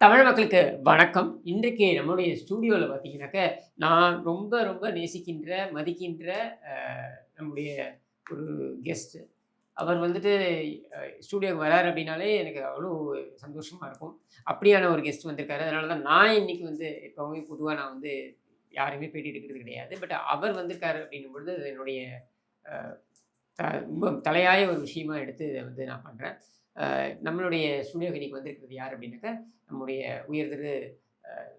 தமிழ் மக்களுக்கு வணக்கம். இன்றைக்கு நம்மளுடைய ஸ்டூடியோல பார்த்தீங்கன்னாக்க, நான் ரொம்ப ரொம்ப நேசிக்கின்ற, மதிக்கின்ற அ நம்முடைய ஒரு கெஸ்ட். அவர் வந்துட்டு ஸ்டூடியோக்கு வராரு அப்படின்னாலே எனக்கு அவ்வளோ சந்தோஷமா இருக்கும். அப்படியான ஒரு கெஸ்ட் வந்திருக்காரு. அதனால தான் நான் இன்னைக்கு வந்து எப்பவுமே பொதுவா நான் வந்து யாரையுமே பேட்டி எடுக்கிறது கிடையாது. பட் அவர் வந்திருக்காரு அப்படின்னும்பொழுது, அது என்னுடைய அ த ரொம்ப தலையாய ஒரு விஷயமா எடுத்து இத வந்து நான் பண்றேன். நம்மளுடைய ஸ்டுடியோக்கு இன்னைக்கு வந்திருக்கிறது யார் அப்படின்னாக்கா, நம்முடைய உயர் திரு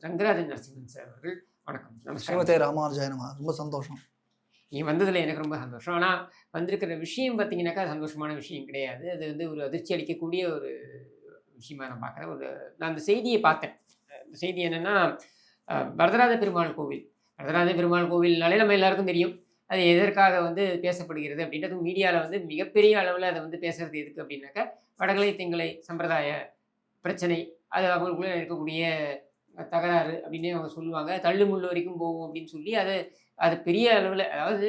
ரங்கராஜன் நரசிம்மன் சார் அவர்கள். வணக்கம். நமஸ்காரம் ஸ்ரீமதே சார். ராமானுஜாய நமः. ரொம்ப சந்தோஷம். நீங்க வந்ததுல எனக்கு ரொம்ப சந்தோஷம். ஆனா, வந்திருக்கிற விஷயம் பார்த்தீங்கன்னாக்கா, சந்தோஷமான விஷயம் கிடையாது. அது வந்து ஒரு அதிர்ச்சி அளிக்கக்கூடிய ஒரு விஷயமா நான் பார்க்குறேன். நான் அந்த செய்திய பார்த்தேன். அந்த செய்தி என்னன்னா, வரதராஜ பெருமாள் கோவில். வரதராஜ பெருமாள் கோவில்னாலே நம்ம எல்லாருக்கும் தெரியும். அது எதற்காக வந்து பேசப்படுகிறது அப்படின்றது மீடியால வந்து மிகப்பெரிய அளவுல அத வந்து பேசுறது எதுக்கு அப்படின்னாக்கா, வடகலை, தெங்கலை சம்பிரதாய பிரச்சனை. அது அவங்களுக்குள்ள இருக்கக்கூடிய தகராறு அப்டின்னே அவங்க சொல்லுவாங்க. தள்ளு முள்ளு வரைக்கும் போகும் அப்டின்னு சொல்லி அது அது பெரிய அளவுல அதாவது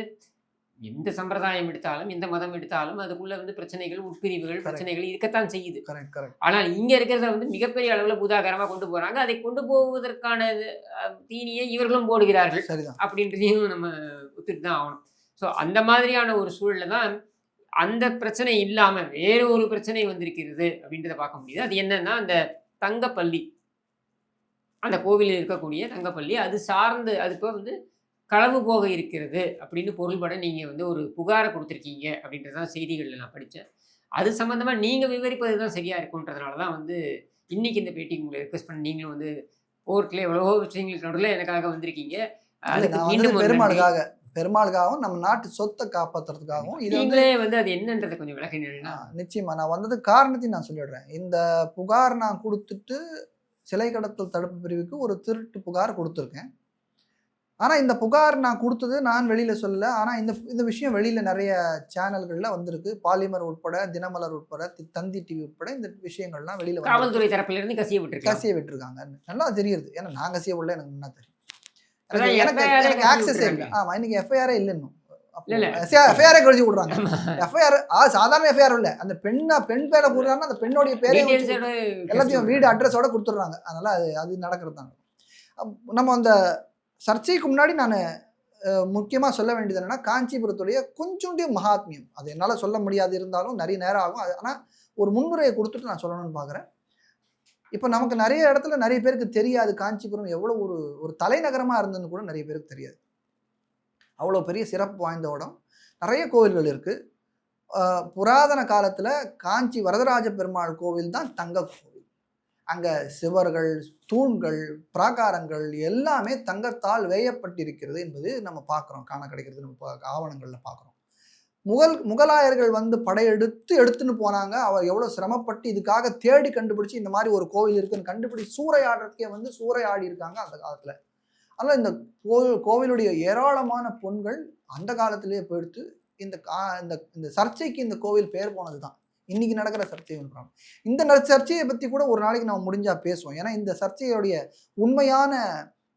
எந்த சம்பிரதாயம் எடுத்தாலும், எந்த மதம் எடுத்தாலும் அதுக்குள்ள வந்து பிரச்சனைகள், உட்பிரிவுகள், கரெக்ட், பிரச்சனைகள் இருக்கத்தான் செய்யுது. Correct, correct. ஆனால் இங்க இருக்கிறத வந்து மிகப்பெரிய அளவுல பூதாகரமா கொண்டு போறாங்க. அதை கொண்டு போவதற்கான தீனியை இவர்களும் போடுகிறார்கள். சரிதான். அப்டின்றதையும் நம்ம ஒத்துட்டு தான் ஆகணும். ஸோ அந்த மாதிரியான ஒரு சூழல்ல தான் அந்த பிரச்சனை இல்லாம வேறு ஒரு பிரச்சனை வந்திருக்கிறது அப்டின்றத பார்க்க முடியுது. அது என்னன்னா, அந்த தங்கப்பள்ளி. அந்த கோவிலில் இருக்கக்கூடிய தங்கப்பள்ளி. அது சார்ந்து அது போக வந்து களவு போக இருக்கிறது அப்படின்னு பொருள்பட நீங்க வந்து ஒரு புகார குடுத்துருக்கீங்க அப்படின்றது தான் செய்திகள்ல நான் படிச்சேன். அது சம்மந்தமா நீங்க விவரிப்பது தான் சரியா இருக்குன்றதுனால தான் வந்து இன்னைக்கு இந்த பேட்டிக்கு உங்கள ரிக்வெஸ்ட் பண்ணி நீங்களும் வந்து கோர்ட்ல எவ்வளவோ விஷயங்களுக்கு நடுவுல எனக்காக வந்திருக்கீங்க. இல்ல அதுக்கு நான் வந்தது மீண்டும் ஒரு நன்றி. பெருமாளுக்காக. பெருமாளுக்காகவும், நம்ம நாட்டு சொத்த கண்டிப்பா. காப்பாத்துறதுக்காகவும். இது வந்து நீங்களே வந்து அது என்னன்றத கொஞ்சம் விளக்குனீங்கன்னா நிச்சயமா. நான் வந்ததுக்கு காரணத்தையும் நான் சொல்லிடுறேன். இந்த புகார் நான் குடுத்துட்டு, சிலை கடத்தல் தடுப்பு பிரிவுக்கு ஒரு திருட்டு புகார் குடுத்துருக்கேன். ஆனா இந்த புகார் நான் குடுத்தது நான் வெளியில சொல்லல. ஆனா இந்த இந்த விஷயம் வெளியில நெறைய சேனல்கள்ல வந்திருக்கு. பாலிமர் உட்பட, தினமலர் உட்பட, தந்தி டிவி உட்பட இந்த விஷயங்கள்லாம் வெளியில வந்திருக்கு. காவல்துறை தரப்பில இருந்து கசிய விட்டுருக்கலாம். கசிய விட்டுருக்காங்க. நல்லா தெரியுது. ஏன்னா நான் கசிய விடல, எனக்கு முன்னா தெரியும். எனக்கு அதான் எனக்கு எஃப்ஐஆரே எனக்கு கசிய ஆக்சஸே இல்ல. விட்டுருக்காங்க. ஆமா, இன்னைக்கு எஃப்ஐஆரே இல்ல இன்னும். அப்போ இல்ல, இல்ல. எஃப்ஐஆரே கழிச்சு விடுறாங்க. எஃப்ஐஆர் சாதாரண எஃப்ஐஆர் இல்ல. அந்த பெண் பேர போடுறாங்கன்னா, அந்த பெண்ணுடைய பேரையும் வச்சு டீட்டெயில்ஸோட கசிய எல்லாத்தையும் வீடு விட்டுருக்காங்க. அட்ரஸோட குடுத்துடுறாங்க. அதனால அது அது நடக்கிறது தான். நம்ம அந்த சர்ச்சைக்கு முன்னாடி நானு முக்கியமா சொல்ல வேண்டியது என்னன்னா, காஞ்சிபுரத்துடைய கொஞ்சூண்டிய மகாத்மியம். அது என்னால சொல்ல முடியாது இருந்தாலும் நெறைய நேரம் ஆகும். ஆனா ஒரு முன்னுரைய குடுத்துட்டு நான் சொல்லணும்னு பார்க்குறேன். இப்ப நமக்கு நெறைய இடத்துல நெறைய பேருக்கு தெரியாது காஞ்சிபுரம் எவ்வளவு ஒரு ஒரு தலைநகரமா இருந்ததுன்னு கூட நெறைய பேருக்கு தெரியாது. அவ்வளோ பெரிய சிறப்பு வாய்ந்த இடம். நெறைய கோவில்கள் இருக்கு. அ புராதன காலத்துல காஞ்சி வரதராஜ பெருமாள் கோவில் தான் தங்க கோவில். அங்க சுவர்கள், தூண்கள், பிராகாரங்கள் எல்லாமே தங்கத்தால் வேயப்பட்டிருக்கிறது என்பது நம்ம பார்க்கிறோம். காண கிடைக்கிறது நம்ம ஆவணங்கள்ல பார்க்கிறோம். முகலாயர்கள் வந்து படையெடுத்து எடுத்துன்னு போனாங்க. அவர் எவ்வளோ சிரமப்பட்டு இதுக்காக தேடி கண்டுபிடிச்சு இந்த மாரி ஒரு கோவில் இருக்குன்னு கண்டுபிடிச்சு சூறையாடுறதுக்கே வந்து சூறையாடி இருக்காங்க அந்த காலத்துல. அதனால இந்த கோவிலுடைய ஏராளமான பொன்கள் அந்த காலத்திலேயே போயிடுத்து. இந்த இந்த சர்ச்சைக்கு இந்த கோவில் பேர் போனது தான். இன்னைக்கு நடக்கிற சர்ச்சை ஒன்று. இந்த சர்ச்சையை பத்தி கூட ஒரு நாளைக்கு நம்ம முடிஞ்சா பேசுவோம். ஏன்னா இந்த சர்ச்சையுடைய உண்மையான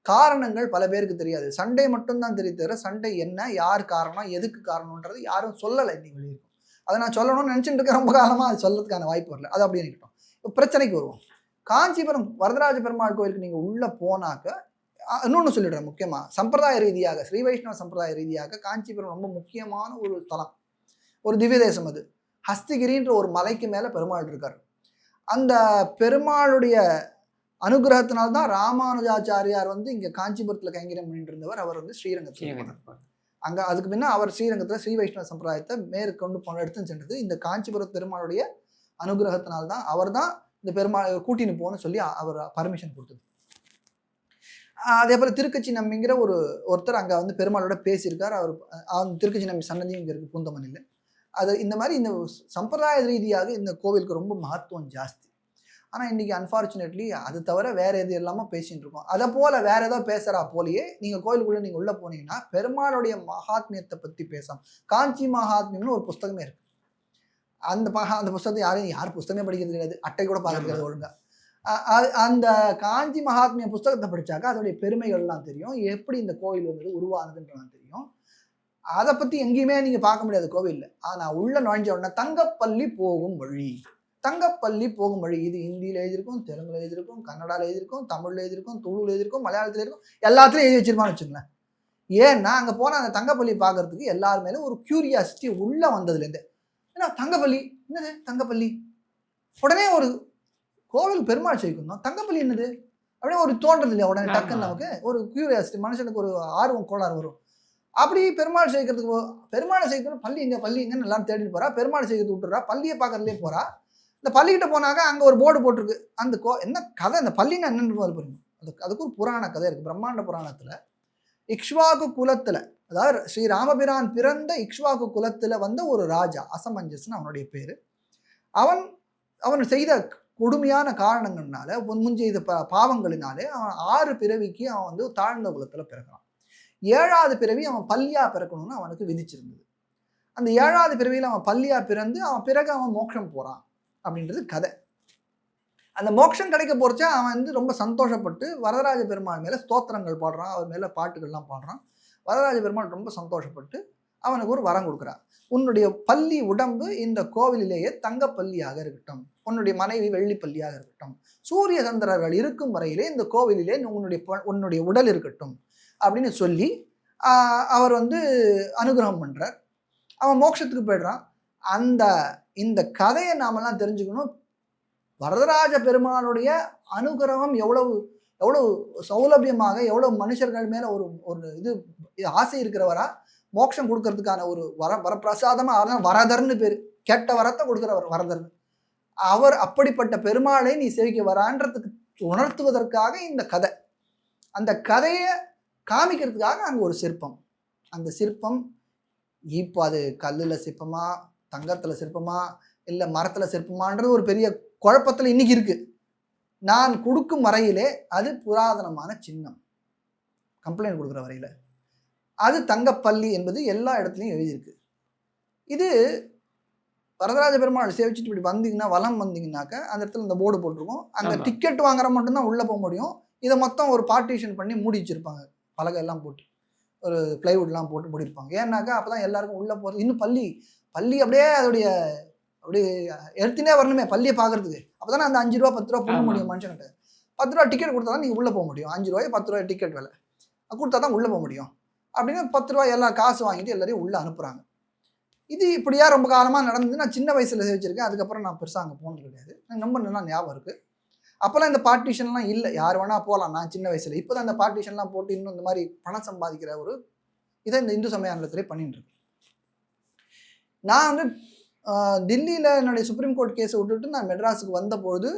காரணங்கள் பல பேருக்கு தெரியாது. சண்டை மட்டும் தான் தெரியும் தவிர, சண்டை என்ன, யார் காரணம், எதுக்கு காரணம்ன்றது யாரும் சொல்லல இன்னைக்கு வெளியிருக்கும். அதை நான் சொல்லணும்னு நினைச்சுட்டு இருக்கேன் ரொம்ப காலமா. அது சொல்லறதுக்கான வாய்ப்பு வரல. அது அப்படியே இருக்கட்டும். இப்போ பிரச்சனைக்கு வருவோம். காஞ்சிபுரம் வரதராஜ பெருமாள் கோயிலுக்கு நீங்க உள்ள போனாக்க, இன்னொன்னு சொல்லிடுறேன் முக்கியமா. சம்பிரதாய ரீதியாக, ஸ்ரீ வைஷ்ணவ சம்பிரதாய ரீதியாக காஞ்சிபுரம் ரொம்ப முக்கியமான ஒரு தலம். ஒரு திவ்ய தேசம் அது. ஹஸ்திகிரின்ற ஒரு மலைக்கு மேல பெருமாள் இருக்காரு. அந்த பெருமாளுடைய அனுகிரகத்தினால்தான் ராமானுஜாச்சாரியார் வந்து இங்க காஞ்சிபுரத்துல கைங்கரியம் பண்ணிட்டு இருந்தவர். அவர் வந்து ஸ்ரீரங்கத்தில் அங்க அதுக்கு பின்ன அவர் ஸ்ரீரங்கத்துல ஸ்ரீ வைஷ்ணவ சம்பிரதாயத்தை மேற்கொண்டு எடுத்து சென்றது இந்த காஞ்சிபுர பெருமாளுடைய அனுகிரகத்தினால்தான். அவர் தான் இந்த பெருமாள் கூட்டின்னு போன்னு சொல்லி அவர் பர்மிஷன் கொடுத்தது. அதே போல திருக்கச்சி நம்பிங்கிற ஒருத்தர் அங்க வந்து பெருமாளோட பேசியிருக்கார். அவர் திருக்கச்சி நம்பி சன்னதியும் இங்க இருக்கு பூந்தமல்லியில. அது இந்த மாதிரி இந்த சம்பிரதாய ரீதியாக இந்த கோவிலுக்கு ரொம்ப மகத்துவம் ஜாஸ்தி. ஆனா இன்னைக்கு அன்பார்ச்சுனேட்லி அது தவிர வேற எது எல்லாமோ பேசிட்டு இருக்கோம். அதை போல வேற ஏதோ பேசுறா போலயே நீங்க கோயிலுக்குள்ள நீங்க உள்ள போனீங்கன்னா பெருமாளுடைய மகாத்மியத்தை பத்தி பேசாம, காஞ்சி மகாத்மியம்னு ஒரு புஸ்தகமே இருக்கு. அந்த புஸ்தகத்தை யார் புஸ்தகமே படிக்கிறது கிடையாது. அட்டை கூட பார்க்கறது ஒழுங்கா. அந்த காஞ்சி மகாத்மிய புஸ்தகத்தை படிச்சாக்கா அதோடைய பெருமைகள்லாம் தெரியும். எப்படி இந்த கோவில் வந்து உருவானதுன்றலாம் தெரியும். அதை பத்தி எங்கேயுமே நீங்க பார்க்க முடியாது கோவில்ல. ஆனா உள்ள நுழைஞ்ச உடனே தங்கப்பள்ளி போகும் வழி, தங்கப்பள்ளி போகும் வழி. இது ஹிந்தியில் எழுதியிருக்கும், தெலுங்குல எழுதியிருக்கும், கன்னடாவில் எழுதியிருக்கும், தமிழில் எழுதியிருக்கும், துளுவில் எழுதியிருக்கும், மலையாளத்தில் இருக்கும், எல்லாத்துலையும் எழுதி வச்சிருப்பான்னு வச்சுங்களேன். ஏன்னா அங்கே போனால் அந்த தங்கப்பள்ளி பார்க்கறதுக்கு எல்லார் மேலும் ஒரு கியூரியாசிட்டி உள்ளே வந்ததுலேருந்து. ஏன்னா தங்கப்பள்ளி என்னது தங்கப்பள்ளி, உடனே ஒரு கோவில் பெருமாள் சேர்க்கணும், தங்கப்பள்ளி என்னது அப்படியே ஒரு தோன்றது இல்லையா, உடனே டக்குன்னு நமக்கு ஒரு கியூரியாசிட்டி, மனுஷனுக்கு ஒரு ஆர்வம் கோளாறு வரும். அப்படி பெருமாள் சேர்க்கறதுக்கு பெருமாளை சேர்க்கணும், பள்ளி எங்கன்னு எல்லாம் தேடிட்டு போறா, பெருமாளை சேர்க்கறது விட்டுறா, பள்ளியை பார்க்கறதுலேயே போறா. இந்த பள்ளிக்கிட்ட போனாக்க அங்கே ஒரு போர்டு போட்டிருக்கு, அந்த என்ன கதை, அந்த பள்ளின்னா என்னன்னு புரியும். அதுக்கு ஒரு புராண கதை இருக்கு. பிரம்மாண்ட புராணத்தில் இக்ஷ்வாகு குலத்தில், அதாவது ஸ்ரீ ராமபிரான் பிறந்த இக்ஷ்வாகு குலத்தில் வந்த ஒரு ராஜா, அசமஞ்சஸ்ன்னு அவனுடைய பேர். அவன் செய்த கொடுமையான காரணங்கள்னால, முன்செய்த பாவங்களினாலே அவன் 6 பிறவிக்கு அவன் வந்து தாழ்ந்த குலத்தில் பிறக்கிறான். 7வது பிறவி அவன் பல்லியா பிறக்கணும்னு அவனுக்கு விதிச்சிருந்தது. அந்த 7வது பிறவியில் அவன் பல்லியா பிறந்து அவன் பிறகு அவன் மோட்சம் போகிறான் அப்படின்றது கதை. அந்த மோட்சம் கிடைக்க போறச்சா அவன் வந்து ரொம்ப சந்தோஷப்பட்டு வரதராஜ பெருமாள் மேலே ஸ்தோத்திரங்கள் பாடுறான், அவர் மேலே பாட்டுகள்லாம் பாடுறான். வரதராஜ பெருமாள் ரொம்ப சந்தோஷப்பட்டு அவனுக்கு ஒரு வரம் கொடுக்குறான். உன்னுடைய பள்ளி உடம்பு இந்த கோவிலிலேயே தங்கப்பள்ளியாக இருக்கட்டும், உன்னுடைய மனைவி வெள்ளிப்பள்ளியாக இருக்கட்டும், சூரிய சந்திரர்கள் இருக்கும் வரையிலே இந்த கோவிலிலே உன்னுடைய உடல் இருக்கட்டும் அப்படின்னு சொல்லி அவர் வந்து அனுகிரகம் பண்ணுறார். அவன் மோட்சத்துக்கு போயிடுறான். இந்த கதையை நாமெல்லாம் தெரிஞ்சுக்கணும். வரதராஜ பெருமாளுடைய அனுகிரகம் எவ்வளவு சௌலபியமாக, எவ்வளவு மனுஷர்கள் மேல ஒரு இது ஆசை இருக்கிறவரா, மோட்சம் கொடுக்கறதுக்கான ஒரு வரப்பிரசாதமா வரதர்னு பேரு, கெட்ட வரத்தை கொடுக்குறவர் வரதர். அவர் அப்படிப்பட்ட பெருமாளை நீ சேவிக்க வரான்றதுக்கு உணர்த்துவதற்காக இந்த கதை. அந்த கதையை காமிக்கிறதுக்காக அங்கே ஒரு சிற்பம். அந்த சிற்பம் இப்போ அது கல்லில் சிற்பமா, தங்கத்தில் சிற்பமா, இல்லை மரத்தில் சிற்பமான்றது ஒரு பெரிய குழப்பத்தில் இன்னைக்கு இருக்கு. நான் கொடுக்கும் வரையிலே அது புராதனமான சின்னம். கம்ப்ளைண்ட் கொடுக்குற வரையில அது தங்கப்பள்ளி என்பது எல்லா இடத்துலையும் எழுதியிருக்கு. இது வரதராஜ பெருமாள் சேவிச்சுட்டு இப்படி வந்தீங்கன்னா, வலம் வந்தீங்கன்னாக்க அந்த இடத்துல இந்த போர்டு போட்டிருக்கும். அந்த டிக்கெட் வாங்குற மட்டும்தான் உள்ளே போக முடியும். இதை மொத்தம் ஒரு பார்ட்டிஷன் பண்ணி மூடி வச்சிருப்பாங்க, பலகை எல்லாம் போட்டு, ஒரு பிளைவுட்லாம் போட்டு மூடிருப்பாங்க. ஏன்னாக்கா அப்போதான் எல்லாருக்கும் உள்ளே போகிறது. இன்னும் பள்ளி அப்படியே அதோடைய அப்படியே எடுத்துனே வரணுமே பள்ளியை பார்க்கறதுக்கு. அப்போ தானே அந்த 5 ரூபா 10 ரூபா போட முடியும் மனுஷன்கிட்ட. 10 ரூபா டிக்கெட் கொடுத்தா தான் நீங்கள் உள்ளே போக முடியும். 5 ரூபாய் 10 ரூபாய் டிக்கெட் விலை கொடுத்தா தான் உள்ளே போக முடியும். அப்படின்னு 10 ரூபாய் எல்லாம் காசு வாங்கிட்டு எல்லாரையும் உள்ளே அனுப்புகிறாங்க. இது இப்படியா ரொம்ப காலமாக நடந்தது. நான் சின்ன வயசில் சேவிச்சிருக்கேன். அதுக்கப்புறம் நான் பெருசாக அங்கே போனது கிடையாது. எனக்கு ரொம்ப நல்லா ஞாபகம் இருக்குது. அப்போல்லாம் இந்த பார்ட்டிஷன்லாம் இல்லை, யார் வேணால் போகலாம். நான் சின்ன வயசில் இப்போ தான் இந்த பார்ட்டிஷன்லாம் போட்டு இன்னும் இந்த மாதிரி பணம் சம்பாதிக்கிற ஒரு இதை இந்த இந்து சமய அறநிலையத்துறை பண்ணிட்டு இருக்கு. நான் வந்து தில்லியில் என்னுடைய சுப்ரீம் கோர்ட் கேஸை விட்டுட்டு நான் மெட்ராஸுக்கு வந்தபோது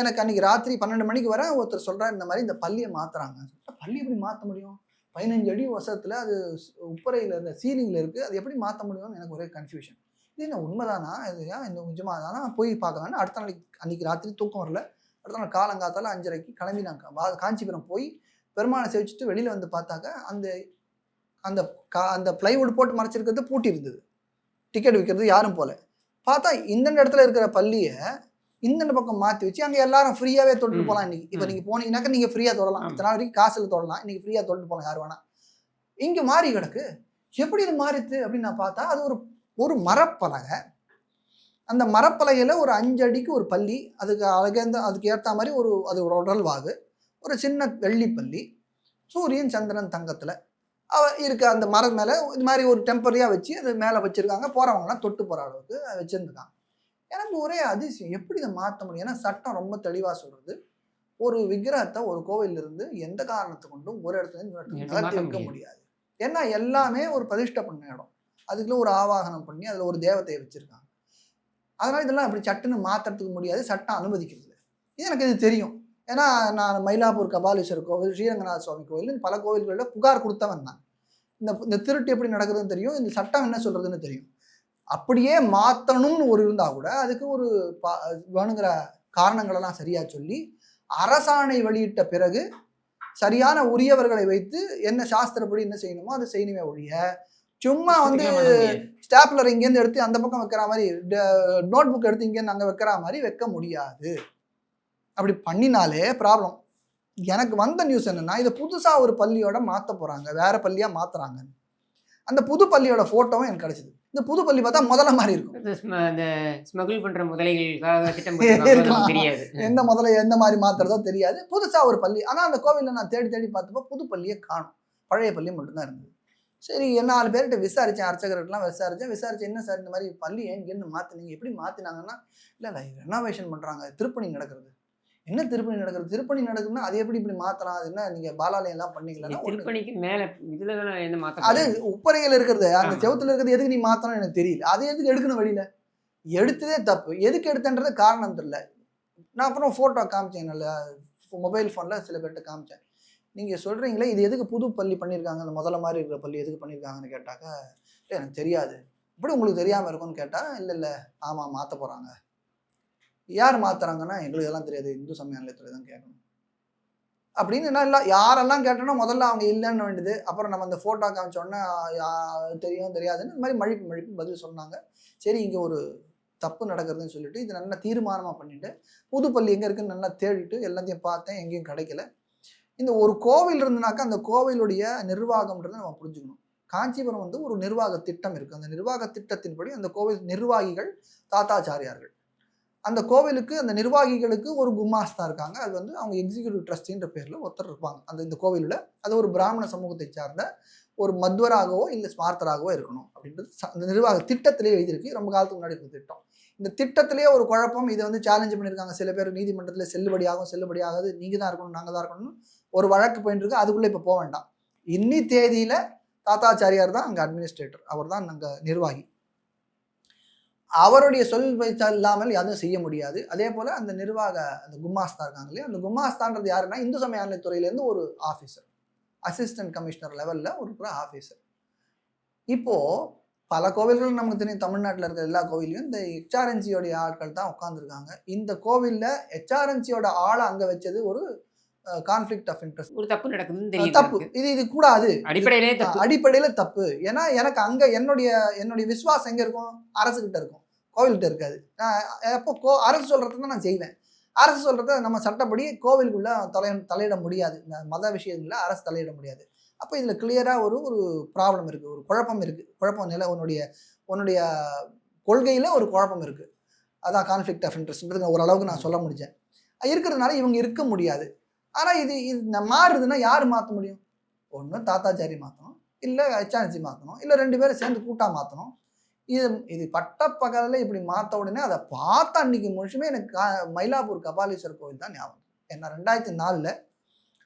எனக்கு அன்றைக்கி ராத்திரி 12 மணிக்கு வர ஒருத்தர் சொல்கிறார், இந்த மாதிரி இந்த பள்ளியை மாற்றுறாங்க. பள்ளி எப்படி மாற்ற முடியும்? 15 அடி வசத்தில் அது உப்பரையில் இந்த சீலிங்கில் இருக்குது, அது எப்படி மாற்ற முடியும்னு எனக்கு ஒரே கன்ஃபியூஷன். இது என்ன உண்மைதானா, இது ஏன் இந்த நிஜமாக தானா போய் பார்க்கலான்னு அடுத்த நாளைக்கு அன்றைக்கி ராத்திரி தூக்கம் வரல. அடுத்த நாள் காலங்காத்தால் 5:30க்கு கிளம்பி நான் காஞ்சிபுரம் போய் பெருமாளை சேவிச்சுட்டு வெளியில் வந்து பார்த்தாக்க அந்த பிளைவுட் போட்டு மறைச்சிருக்கிறது பூட்டி இருந்தது. டிக்கெட் விற்கிறது யாரும் போல. பார்த்தா இந்த இடத்துல இருக்கிற பள்ளியை இந்த பக்கம் மாற்றி வச்சு அங்கே எல்லாரும் ஃப்ரீயாகவே தொட்டு போகலாம். இன்னைக்கு இப்போ நீங்கள் போனீங்கன்னாக்கா நீங்கள் ஃப்ரீயாக தொடலாம். இத்தனை நாள் வரைக்கும் காசில் தொடலாம், இன்னைக்கு ஃப்ரீயாக தொட்டு போகலாம் யார் வேணா. இங்கே மாறி கிடக்கு. எப்படி இது மாறித்து அப்படின்னு நான் பார்த்தா அது ஒரு மரப்பலகை. அந்த மரப்பலகையில் ஒரு 5 அடிக்கு ஒரு பள்ளி, அதுக்கு ஏற்ற மாதிரி அது ஒரு உடல்வாகு, ஒரு சின்ன வெள்ளிப்பள்ளி, சூரியன் சந்திரன் தங்கத்தில் இருக்க அந்த மரம் மேலே இது மாதிரி ஒரு டெம்பரரியாக வச்சு அது மேலே வச்சுருக்காங்க. போகிறவங்களாம் தொட்டு போகிற அளவுக்கு வச்சுருந்துருக்காங்க. எனக்கு ஒரே அதிசயம், எப்படி இதை மாற்ற முடியும்? ஏன்னா சட்டம் ரொம்ப தெளிவாக சொல்கிறது, ஒரு விக்கிரகத்தை ஒரு கோவிலிருந்து எந்த காரணத்தை கொண்டும் ஒரு இடத்துல இன்னொரு இடத்துல நகர்த்தி வைக்க முடியாது. ஏன்னா எல்லாமே ஒரு பிரதிஷ்டை பண்ண இடம், அதுக்குள்ள ஒரு ஆவாகனம் பண்ணி அதில் ஒரு தேவத்தையை வச்சுருக்காங்க. அதனால் இதெல்லாம் அப்படி சட்டுன்னு மாற்றுறதுக்கு முடியாது, சட்டம் அனுமதிக்கிறது. எனக்கு இது தெரியும். ஏன்னா நான் மயிலாப்பூர் கபாலீஸ்வரர் கோவில், ஸ்ரீரங்கநாத சுவாமி கோவில், பல கோவில்களில் புகார் கொடுத்தவன் தான். இந்த திருட்டு எப்படி நடக்குதுன்னு தெரியும், இந்த சட்டம் என்ன சொல்கிறதுன்னு தெரியும். அப்படியே மாற்றணும்னு இருந்தால் கூட அதுக்கு ஒரு வேணுங்கிற காரணங்களெல்லாம் சரியாக சொல்லி அரசாணை வெளியிட்ட பிறகு சரியான உரியவர்களை வைத்து என்ன சாஸ்திரப்படி என்ன செய்யணுமோ அதை செய்யணுமே ஒழிய சும்மா வந்து ஸ்டாப்லர் இங்கேருந்து எடுத்து அந்த பக்கம் வைக்கிற மாதிரி, நோட் புக் எடுத்து இங்கேருந்து அங்கே வைக்கிற மாதிரி வைக்க முடியாது. அப்படி பண்ணினாலே ப்ராப்ளம். எனக்கு வந்த நியூஸ் என்னன்னா, இதை புதுசாக ஒரு பள்ளியோட மாற்ற போகிறாங்க, வேற பள்ளியாக மாற்றுறாங்க. அந்த புது பள்ளியோட ஃபோட்டோவும் எனக்கு கிடச்சிது. இந்த புது பள்ளி பார்த்தா முதல்ல மாதிரி இருக்கும். இந்த ஸ்மகிள் பண்ற முதலைகளுக்காக திட்டம் போட்டிருக்காங்களோ இருக்கலாம். நமக்கு தெரியாது. எந்த முதல்ல எந்த மாதிரி மாத்துறதோ தெரியாது. புதுசா ஒரு பள்ளி. ஆனா அந்த கோவில்ல நான் தேடி தேடி பார்த்தப்போ புது பள்ளியே காணோம். பழைய பள்ளி மட்டும்தான் இருந்தது. சரி 4 பேர்கிட்ட விசாரிச்சேன், அர்ச்சகர்கிட்டலாம் விசாரிச்சு என்ன சார் இந்த மாதிரி பள்ளி இங்கேருந்து மாத்துனீங்க, எப்படி மாத்தினாங்கன்னா, இல்லை ரெனோவேஷன் பண்றாங்க, திருப்பணி நடக்கிறது. என்ன திருப்பணி நடக்கிறது? திருப்பணி நடக்குதுன்னா அது எப்படி இப்படி மாத்தலாம்? அது என்ன நீங்க பாலாலயம் எல்லாம் பண்ணீங்களா? திருப்பணிக்கு மேல இதுல தானே என்ன மாத்த அது போறீங்க? உப்பரைகள் இருக்கிறது, அந்த ஆமா. செவுத்துல இருக்கிறது எதுக்கு நீ மாத்தணும் எனக்கு தெரியல. அது எதுக்கு எடுக்கணும் வெளியில? எடுத்ததே தப்பு. எதுக்கு எடுத்தன்றது காரணம் தெரியல. நான் அப்புறம் ஃபோட்டோ காமிச்சேன், நல்ல மொபைல் ஃபோனில் சில பேர்கிட்ட காமிச்சேன். நீங்கள் சொல்கிறீங்களே இது எதுக்கு புது பள்ளி பண்ணியிருக்காங்க, அந்த முதல்ல மாதிரி இருக்கிற பள்ளி எதுக்கு பண்ணியிருக்காங்கன்னு கேட்டாக்கா, இல்லை எனக்கு தெரியாது. இப்படி உங்களுக்கு தெரியாமல் இருக்கும்னு கேட்டால், இல்லை ஆமாம் மாற்ற போகிறாங்க. யார் மாற்றுறாங்கன்னா எங்களுக்கு இதெல்லாம் தெரியாது, இந்து சமய நிலையத்தில் தான் கேட்கணும் அப்படின்னு. என்ன இல்லை யாரெல்லாம் கேட்டோன்னா முதல்ல அவங்க இல்லைன்னு வேண்டியது. அப்புறம் நம்ம அந்த ஃபோட்டோ காமிச்சோடனே தெரியும் தெரியாதுன்னு இந்த மாதிரி மழிப்பு பதில் சொன்னாங்க. சரி இங்கே ஒரு தப்பு நடக்கிறதுன்னு சொல்லிட்டு இது நல்லா தீர்மானமாக பண்ணிட்டு புது பள்ளி எங்கே இருக்குன்னு நல்லா தேடிட்டு எல்லாத்தையும் பார்த்தேன், எங்கேயும் கிடைக்கல. இந்த ஒரு கோவில் இருந்துனாக்கா அந்த கோவிலுடைய நிர்வாகம்ன்றதை நம்ம புரிஞ்சுக்கணும். காஞ்சிபுரம் வந்து ஒரு நிர்வாக திட்டம் இருக்குது. அந்த நிர்வாக திட்டத்தின்படி அந்த கோவில் நிர்வாகிகள் தாத்தாச்சாரியார்கள். அந்த கோவிலுக்கு அந்த நிர்வாகிகளுக்கு ஒரு குமாஸ்தா இருக்காங்க. அது வந்து அவங்க எக்ஸிக்யூட்டிவ் ட்ரஸ்டின்ற பேரில் ஒருத்தர் இருப்பாங்க இந்த கோவிலில். அது ஒரு பிராமண சமூகத்தை சார்ந்த ஒரு மத்வராகவோ இல்லை ஸ்மார்த்தராகவோ இருக்கணும் அப்படின்றது அந்த நிர்வாக திட்டத்திலே எழுதியிருக்கு. ரொம்ப காலத்துக்கு முன்னாடி இருக்க திட்டம். இந்த திட்டத்திலேயே ஒரு குழப்பம். இதை வந்து சேலஞ்ச் பண்ணியிருக்காங்க சில பேர், நீதிமன்றத்தில் செல்லுபடியாகாது, நீங்கள் தான் இருக்கணும் நாங்கள் தான் இருக்கணும்னு ஒரு வழக்கு போயிட்டு இருக்கு. அதுக்குள்ளே இப்போ போக வேண்டாம். இன்னி தேதியில் தாத்தாச்சாரியார் தான் அங்கே அட்மினிஸ்ட்ரேட்டர், அவர் தான் அங்கே நிர்வாகி. அவருடைய சொல் பேச்சா இல்லாமல் எதுவும் செய்ய முடியாது. அதே போல் அந்த நிர்வாக அந்த குமாஸ்தா இருக்காங்க இல்லையா, அந்த குமாஸ்தான்றது யாருன்னா இந்து சமய அறநிலையத்துறையிலேருந்து ஒரு ஆஃபீஸர், அசிஸ்டன்ட் கமிஷனர் லெவலில் ஒரு ஆஃபீஸர். இப்போது பல கோவில்கள் நமக்கு தெரியும், தமிழ்நாட்டில் இருக்கிற எல்லா கோவிலையும் இந்த ஹெச்ஆர்என்சியோடைய ஆட்கள் தான் உட்காந்துருக்காங்க. இந்த கோவிலில் ஹெச்ஆர்என்சியோட ஆளை அங்கே வச்சது ஒரு கான்ஃப்ளிக்ட் ஆஃப் இன்ட்ரெஸ்ட். ஒரு தப்பு நடக்குதுன்னு தெரியும். தப்பு. இது கூடாது. அடிப்படையில தப்பு. ஏன்னா எனக்கு அங்கே என்னுடைய விசுவாசம் எங்கே இருக்கும்? அரசுகிட்ட இருக்கும், கோவில்கிட்ட இருக்காது. நான் எப்போ அரசு சொல்கிறத நான் செய்வேன். அரசு சொல்கிறத நம்ம சட்டப்படி கோவிலுக்குள்ளே தலையிட முடியாது. இந்த மத விஷயங்களில் அரசு தலையிட முடியாது. அப்போ இதில் கிளியராக ஒரு ப்ராப்ளம் இருக்குது, ஒரு குழப்பம் இருக்குது. குழப்பம் நிலை உன்னுடைய கொள்கையில் ஒரு குழப்பம் இருக்குது. அதான் கான்ஃப்ளிக்ட் ஆஃப் இன்ட்ரெஸ்ட்ன்றது ஓரளவுக்கு நான் சொல்ல முடிஞ்சேன். இருக்கிறதுனால இவங்க இருக்க முடியாது. ஆனால் இது மாறுதுன்னா யார் மாற்ற முடியும்? ஒன்று தாத்தாச்சாரி மாற்றணும், இல்லை ஹெச்ஆர்என்சி மாற்றணும், இல்லை 2 பேரும் சேர்ந்து கூட்டாக மாற்றணும். இது பட்டப்பகலில் இப்படி மாற்ற உடனே அதை பார்த்த அன்னைக்கு முழுசுமே எனக்கு மயிலாப்பூர் கபாலீஸ்வரர் கோவில் தான் ஞாபகம். ஏன்னா 2004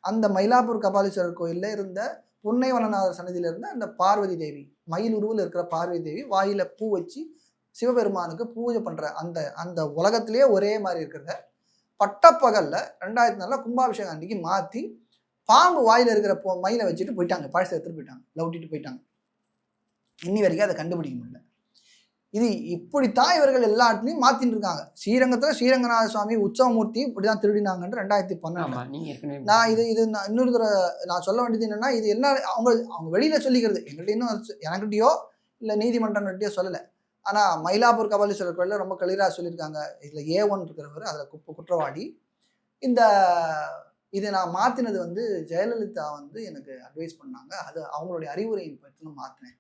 அந்த மயிலாப்பூர் கபாலீஸ்வரர் கோயிலில் இருந்த புன்னைவனநாதர் சன்னதியில் இருந்த அந்த பார்வதி தேவி, மயில் உருவில் இருக்கிற பார்வதி தேவி வாயில பூ வச்சு சிவபெருமானுக்கு பூஜை பண்ணுற அந்த உலகத்திலேயே ஒரே மாதிரி இருக்கிறத பட்டப்பகலில் 2004 கும்பாபிஷேகம் அன்றைக்கி மாற்றி பாம்பு வாயில் இருக்கிற மயிலை வச்சுட்டு போயிட்டாங்க, பழசை எடுத்துட்டு போயிட்டாங்க, லவுட்டிட்டு போயிட்டாங்க. இன்னி வரைக்கும் அதை கண்டுபிடிக்க முடியல. இது இப்படித்தான் இவர்கள் எல்லா இடத்துலையும் மாற்றிட்டு இருக்காங்க. ஸ்ரீரங்கத்தில் ஸ்ரீரங்கநாத சுவாமி உற்சவமூர்த்தி இப்படி தான் திருடினாங்கன்னு 2012. நான் இன்னொரு தடவை நான் சொல்ல வேண்டியது என்னன்னா, இது என்ன அவங்க வெளியில் சொல்லிக்கிறது, எங்கள்கிட்ட இன்னும் எனக்கிட்டையோ இல்லை நீதிமன்றங்கள்கிட்டயோ சொல்லலை. ஆனால் மயிலாப்பூர் கபாலீஸ்வரர் கோயிலில் ரொம்ப கிளியராக சொல்லியிருக்காங்க. இதில் A1 இருக்கிறவர் அதில் குற்றவாளி. இதை நான் மாற்றினது வந்து ஜெயலலிதா வந்து எனக்கு அட்வைஸ் பண்ணாங்க. அது அவங்களுடைய அறிவுரையின் பற்றி நான் மாற்றினேன்.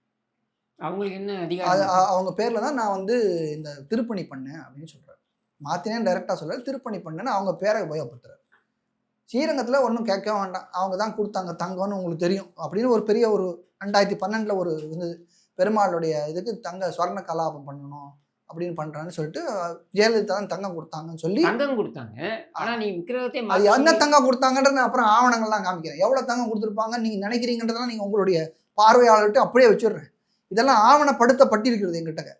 அவங்களுக்கு என்ன அதிகாரம்? அவங்க பேரில் தான் நான் வந்து இந்த திருப்பணி பண்ணேன் அப்படின்னு சொல்கிறார். மாற்றினேன்னு டைரெக்டாக சொல்கிறார், திருப்பணி பண்ணேன்னு அவங்க பேரை உபயோகப்படுத்துறாரு. ஸ்ரீரங்கத்தில் ஒன்றும் கேட்க வேண்டாம், அவங்க தான் கொடுத்தாங்க தங்கம்னு உங்களுக்கு தெரியும் அப்படின்னு ஒரு பெரிய ஒரு 2012 ஒரு இருந்தது. பெருமாளுடைய இதுக்கு ஸ்வர்ண கலாபம் பண்ணணும் அப்படின்னு பண்ணுறான்னு சொல்லிட்டு ஜெயலலிதா தான் தங்கம் கொடுத்தாங்கன்னு சொல்லி தங்கம் கொடுத்தாங்க. ஆனால் நீ விக்கிரகத்தை அது என்ன தங்கம் கொடுத்தாங்கன்றது அப்புறம் ஆவணங்கள்லாம் காமிக்கிறேன். எவ்வளோ தங்கம் கொடுத்துருப்பாங்கன்னு நீங்கள் நினைக்கிறீங்கன்றதெல்லாம் நீங்கள் உங்களுடைய பார்வையாளர்கிட்ட அப்படியே வச்சுடுறேன். இதெல்லாம் ஆவணப்படுத்தப்பட்டிருக்கிறது எங்கிட்ட.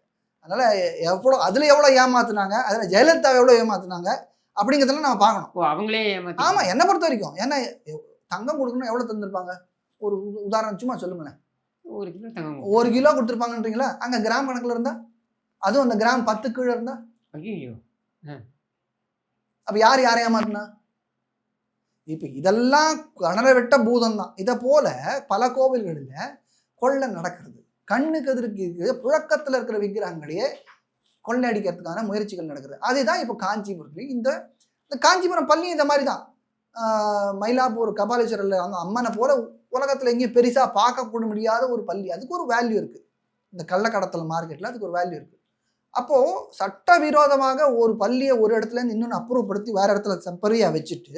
அதனால் எவ்வளோ ஏமாத்துனாங்க, அதில் ஜெயலலிதாவை எவ்வளோ ஏமாத்துனாங்க அப்படிங்கிறதெல்லாம் நம்ம பார்க்கணும். அவங்களே ஏமாத்து. ஆமாம், என்னை பொறுத்த வரைக்கும். ஏன்னா தங்கம் கொடுக்கணும் எவ்வளோ தந்திருப்பாங்க? ஒரு உதாரணம் சும்மா சொல்லுங்களேன். 1 கிலோ தங்கம் 1 கிலோ கொடுத்துருப்பாங்கன்றீங்களா? அங்கே கிராம் கணக்கில் இருந்தால், அதுவும் அந்த கிராம் 10 கீழே இருந்தால், ஐயோ அப்போ யார் யாரை ஏமாத்துனா? இப்போ இதெல்லாம் கணரை விட்ட பூதம் தான். இதை போல பல கோவில்களில் கொள்ளை நடக்கிறது. கண்ணுக்கு எதிர்க்கு இருக்குது, புழக்கத்தில் இருக்கிற விக்கிரகங்களையே கொள்ளை அடிக்கிறதுக்கான முயற்சிகள் நடக்குது. அதுதான் இப்போ காஞ்சிபுரத்துலேயும் இந்த காஞ்சிபுரம் பள்ளி இந்த மாதிரி தான். மயிலாப்பூர் கபாலீஸ்வரர் அந்த அம்மனை போல உலகத்தில் எங்கேயும் பெருசாக பார்க்க கூட முடியாத ஒரு பள்ளி. அதுக்கு ஒரு வேல்யூ இருக்குது. இந்த கள்ளக்கடத்தல் மார்க்கெட்டில் அதுக்கு ஒரு வேல்யூ இருக்குது. அப்போது சட்டவிரோதமாக ஒரு பள்ளியை ஒரு இடத்துலேருந்து இன்னொன்று அப்ரூவ் வேறு இடத்துல டெம்பரரியாக வச்சுட்டு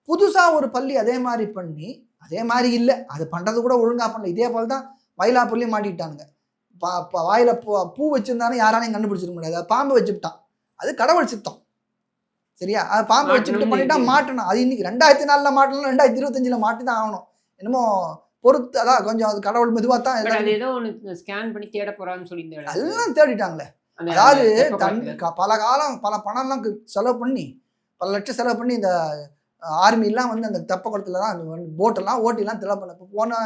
புதுசாக ஒரு பள்ளி அதே மாதிரி பண்ணி அதே மாதிரி இல்லை அது பண்ணுறது கூட ஒழுங்காக பண்ணல. இதே போல் தான் மயிலாப்பூர்லேயும் மாட்டிக்கிட்டானுங்க. வாயில் பூ வச்சுருந்தாலும் யாராலையும் கண்டுபிடிச்சிருக்க முடியாது. அது பாம்பு வச்சுட்டான், அது கடவுள் சித்தம். சரியா? அது பாம்பு வச்சுக்கிட்டு பண்ணிட்டா மாட்டணும். அது இன்னைக்கு 2004 மாட்டணும், 2025 மாட்டி தான் ஆகணும். என்னமோ பொறுத்து அதான் கொஞ்சம் அது கடவுள் மெதுவாக தான் ஸ்கேன் பண்ணி தேட போறான்னு சொல்லி எல்லாம் தேடிட்டாங்களே. அதாவது பல காலம் பல பணம்லாம் செலவு பண்ணி பல லட்சம் செலவு பண்ணி இந்த ஆர்மிலாம் வந்து அந்த தெப்ப குளத்துல தான் அந்த போட்டெல்லாம் ஓட்டிலாம் செலவு பண்ண. இப்போ போன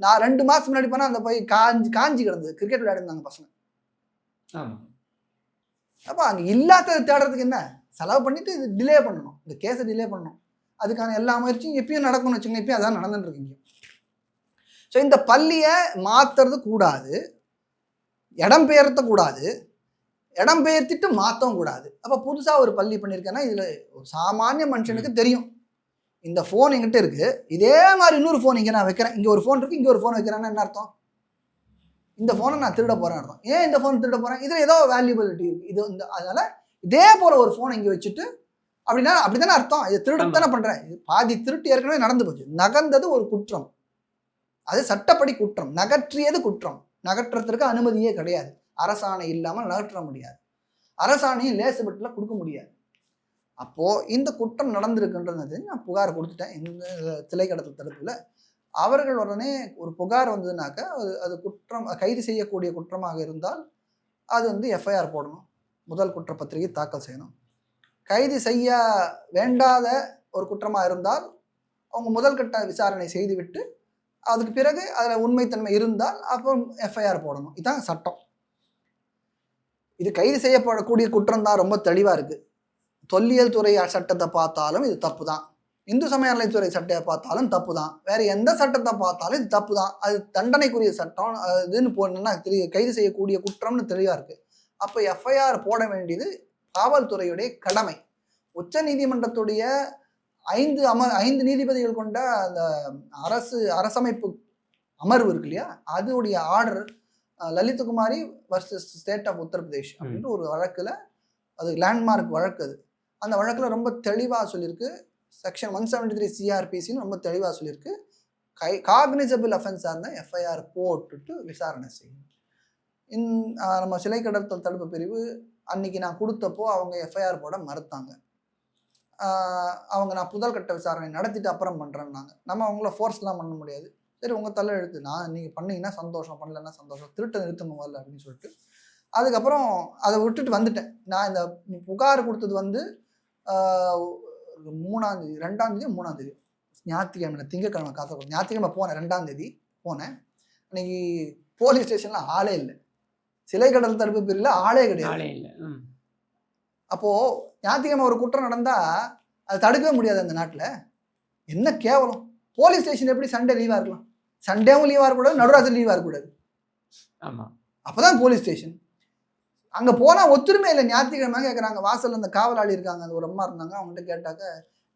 நான் 2 மாதம் முன்னாடி போனால் அந்த போய் காஞ்சி கிடந்தது. கிரிக்கெட் விளையாடுந்தாங்க பசங்க. அப்போ அங்கே இல்லாதது தேடுறதுக்கு என்ன, செலவு பண்ணிட்டு இது டிலே பண்ணணும், இந்த கேஸை டிலே பண்ணணும். அதுக்கான எல்லா முயற்சியும் எப்பயும் நடக்கும்னு வச்சுக்கோங்க. எப்பயும் அதான் நடந்துட்டு இருக்கீங்க. ஸோ இந்த பள்ளியை மாற்றுறது கூடாது, இடம் பெயர்த்த கூடாது, இடம் பெயர்த்திட்டு மாற்றவும் கூடாது. அப்போ புதுசாக ஒரு பள்ளி பண்ணியிருக்கேன்னா இதில் ஒரு சாமானிய மனுஷனுக்கு தெரியும், இந்த ஃபோன் என்கிட்ட இருக்குது, இதே மாதிரி இன்னொரு ஃபோன் இங்கே நான் வைக்கிறேன், இங்கே ஒரு ஃபோன் இருக்குது, இங்கே ஒரு ஃபோன் வைக்கிறேன்னா என்ன அர்த்தம்? இந்த ஃபோனை நான் திருட போகிறேன் அர்த்தம். ஏன் இந்த ஃபோன் திருட போகிறேன்? இதில் ஏதோ வேல்யூபிலிட்டி இருக்குது. இது இந்த அதனால் இதே போல் ஒரு ஃபோனை இங்கே வச்சுட்டு அப்படின்னா அப்படி தானே அர்த்தம். இது திருடு தானே பண்ணுறேன். இது பாதி திருட்டு ஏற்கனவே நடந்து போச்சு. நகர்ந்தது ஒரு குற்றம், அது சட்டப்படி குற்றம். நகற்றியது குற்றம். நகற்றத்திற்கு அனுமதியே கிடையாது. அரசாணை இல்லாமல் நகற்ற முடியாது. அரசாணையும் லேசுபட்டில் கொடுக்க முடியாது. அப்போது இந்த குற்றம் நடந்திருக்குன்றது நான் புகார் கொடுத்துட்டேன் இந்த சிலை கடத்தல் தடுப்பில். அவர்கள் உடனே ஒரு புகார் வந்ததுனாக்கா அது குற்றம், கைது செய்யக்கூடிய குற்றமாக இருந்தால் அது வந்து எஃப்ஐஆர் போடணும், முதல் குற்றப்பத்திரிகை தாக்கல் செய்யணும். கைது செய்ய வேண்டாத ஒரு குற்றமாக இருந்தால் அவங்க முதல் கட்ட விசாரணை செய்துவிட்டு அதுக்கு பிறகு அதில் உண்மைத்தன்மை இருந்தால் அப்போ எஃப்ஐஆர் போடணும். இதுதான் சட்டம். இது கைது செய்யப்படக்கூடிய குற்றம் தான் ரொம்ப தெளிவாக இருக்குது. தொல்லியல் துறை சட்டத்தை பார்த்தாலும் இது தப்பு தான், இந்து சமய அறநிலையத்துறை சட்டத்தை பார்த்தாலும் தப்பு தான், வேறு எந்த சட்டத்தை பார்த்தாலும் இது தப்பு தான். அது தண்டனைக்குரிய சட்டம் இதுன்னு போடணும்னா கைது செய்யக்கூடிய குற்றம்னு தெளிவாக இருக்குது. அப்போ எஃப்ஐஆர் போட வேண்டியது காவல்துறையுடைய கடமை. உச்ச நீதிமன்றத்துடைய 5 நீதிபதிகள் கொண்ட அந்த அரசமைப்பு அமர்வு இருக்கு இல்லையா, அதோடைய order Lalita Kumari versus state of Uttar Pradesh அப்படின்ற ஒரு வழக்கில், அது லேண்ட்மார்க் வழக்கு. அது அந்த வழக்கில் ரொம்ப தெளிவாக சொல்லியிருக்கு. செக்ஷன் 173 சிஆர்பிசின்னு ரொம்ப தெளிவாக சொல்லியிருக்கு. காக்னிசபிள் அஃபென்ஸாக இருந்தால் எஃப்ஐஆர் போட்டுட்டு விசாரணை செய்யணும். நம்ம சிலை கடத்தல் தடுப்பு பிரிவு அன்னைக்கு நான் கொடுத்தப்போ அவங்க எஃப்ஐஆர் போட மறுத்தாங்க. அவங்க நான் முதல் கட்ட விசாரணை நடத்திட்டு அப்புறம் பண்ணுறேன்னாங்க. நம்ம அவங்கள ஃபோர்ஸ்லாம் பண்ண முடியாது. சரி உங்கள் தலை எழுத்து, நான் நீங்கள் பண்ணிங்கன்னா சந்தோஷம், பண்ணலன்னா சந்தோஷம், திருட்ட நிறுத்தணும் முதல்ல அப்படின்னு சொல்லிட்டு அதுக்கப்புறம் அதை விட்டுட்டு வந்துட்டேன். நான் இந்த புகார் கொடுத்தது வந்து 3ஆம் தேதி 2ஆம் தேதி 3ஆம் தேதி ஞாயிற்றுக்கிழமை, திங்கக்கிழமை காசு ஞாயிற்றுக்கிழமை போனேன். 2ஆம் தேதி போனேன். அன்னைக்கு போலீஸ் ஸ்டேஷனில் ஆளே இல்லை, சிலை கடத்தல் தடுப்பு பிரிவில் ஆளே கிடையாது. அப்போது ஞாயிற்றுக்கிழமை ஒரு குற்றம் நடந்தால் அதை தடுக்கவே முடியாது அந்த நாட்டில். என்ன கேவலம்! போலீஸ் ஸ்டேஷன் எப்படி சண்டே லீவாக இருக்கலாம்? சண்டேவும் லீவாக இருக்கக்கூடாது, நடுராத்திரி லீவாக இருக்கக்கூடாது. ஆமாம், அப்போ தான் போலீஸ் ஸ்டேஷன். அங்கே போனால் ஒத்துருமே இல்லை. ஞாயிற்றுக்கிழமை கேட்குறாங்க, வாசலில் அந்த காவலாளி இருக்காங்க, அந்த ஒரு அம்மா இருந்தாங்க, அவங்கள்ட்ட கேட்டாக்க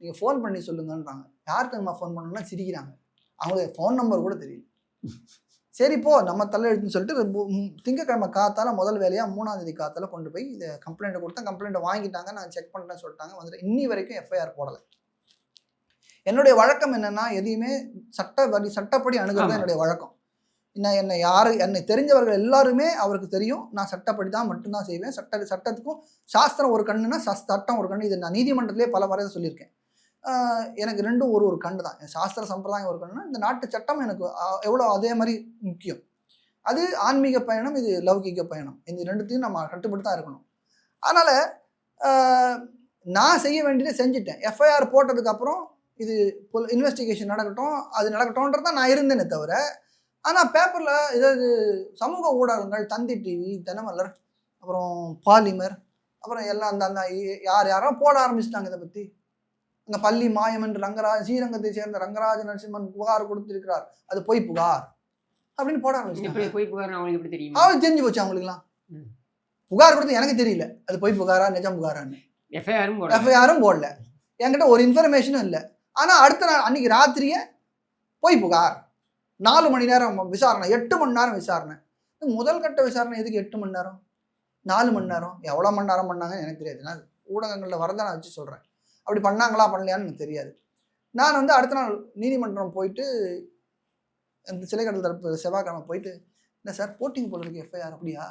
நீங்கள் ஃபோன் பண்ணி சொல்லுங்கன்றாங்க. யாருக்கு நம்ம ஃபோன் பண்ணணும்னா சிரிக்கிறாங்க, அவங்களுக்கு ஃபோன் நம்பர் கூட தெரியல. சரி போ நம்ம தலை எடுத்துன்னு சொல்லிட்டு திங்கக்கிழமை காத்தால முதல் வேலையாக 3ஆம் தேதி காத்தால கொண்டு போய் இதை கம்ப்ளைண்ட்டை கொடுத்தேன். கம்ப்ளைண்ட்டை வாங்கிட்டாங்க, நான் செக் பண்ணுறேன்னு சொல்லிட்டாங்க. வந்துட்டு இன்னி வரைக்கும் எஃப்ஐஆர் போடலை. என்னுடைய வழக்கம் என்னென்னா எதையுமே சட்டப்படி அணுகிறது என்னுடைய வழக்கம். என்னை தெரிஞ்சவர்கள் எல்லாருமே அவருக்கு தெரியும், நான் சட்டப்படி தான் மட்டும்தான் செய்வேன். சட்டத்துக்கும் சாஸ்திரம் ஒரு கண்ணுன்னா சட்டம் ஒரு கண்ணு. இது நான் நீதிமன்றத்திலே பல முறை சொல்லியிருக்கேன். எனக்கு ரெண்டும் ஒரு கண்ணு தான். சாஸ்திர சம்பிரதாயம் ஒரு கண்ணுனா இந்த நாட்டு சட்டம் எனக்கு எவ்வளோ அதே மாதிரி முக்கியம். அது ஆன்மீக பயணம், இது லௌகிக பயணம். இந்த ரெண்டுத்தையும் நம்ம கட்டுப்பட்டு தான் இருக்கணும். அதனால் நான் செய்ய வேண்டியதை செஞ்சுட்டேன். எஃப்ஐஆர் போட்டதுக்கப்புறம் இது இன்வெஸ்டிகேஷன் நடக்கட்டும், அது நடக்கட்டும்ன்றது தான் நான் இருந்தேனே தவிர. ஆனால் பேப்பரில் ஏதாவது சமூக ஊடகங்கள், தந்தி டிவி, தினமலர், அப்புறம் பாலிமர், அப்புறம் எல்லாம் அந்த யாரோ போட ஆரம்பிச்சிட்டாங்க இதை பற்றி. அந்த பள்ளி மாயம் என்று ஸ்ரீரங்கத்தை சேர்ந்த ரங்கராஜ நரசிம்மன் புகார் கொடுத்திருக்கிறார், அது பொய் புகார் அப்படின்னு போட ஆரம்பிச்சாங்க. அவங்களுக்கு தெரிஞ்சு போச்சு. அவங்களுக்குலாம் புகார் கொடுத்து எனக்கு தெரியல அது பொய் புகாரா நிஜம் புகாரான்னு. எஃப்ஐஆரும் போடல, என்கிட்ட ஒரு இன்ஃபர்மேஷனும் இல்லை. ஆனால் அடுத்த நாள் அன்னைக்கு ராத்திரியே பொய் புகார், 4 மணி நேரம் விசாரணை, 8 மணி நேரம் விசாரணை. முதல் கட்ட விசாரணை எதுக்கு 8 மணி நேரம் 4 மணி நேரம் எவ்வளோ மணி நேரம் பண்ணாங்கன்னு எனக்கு தெரியாது. நான் ஊடகங்களில் வரதான் நான் வச்சு சொல்கிறேன். அப்படி பண்ணாங்களா பண்ணலையான்னு எனக்கு தெரியாது. நான் வந்து அடுத்த நாள் நீதிமன்றம் போயிட்டு அந்த சிலை கடத்தல் தரப்பு செவ்வாய்க்கிழமை போயிட்டு, இல்லை சார் போட்டிங் போல இருக்கு எஃப்ஐஆர், அப்படியா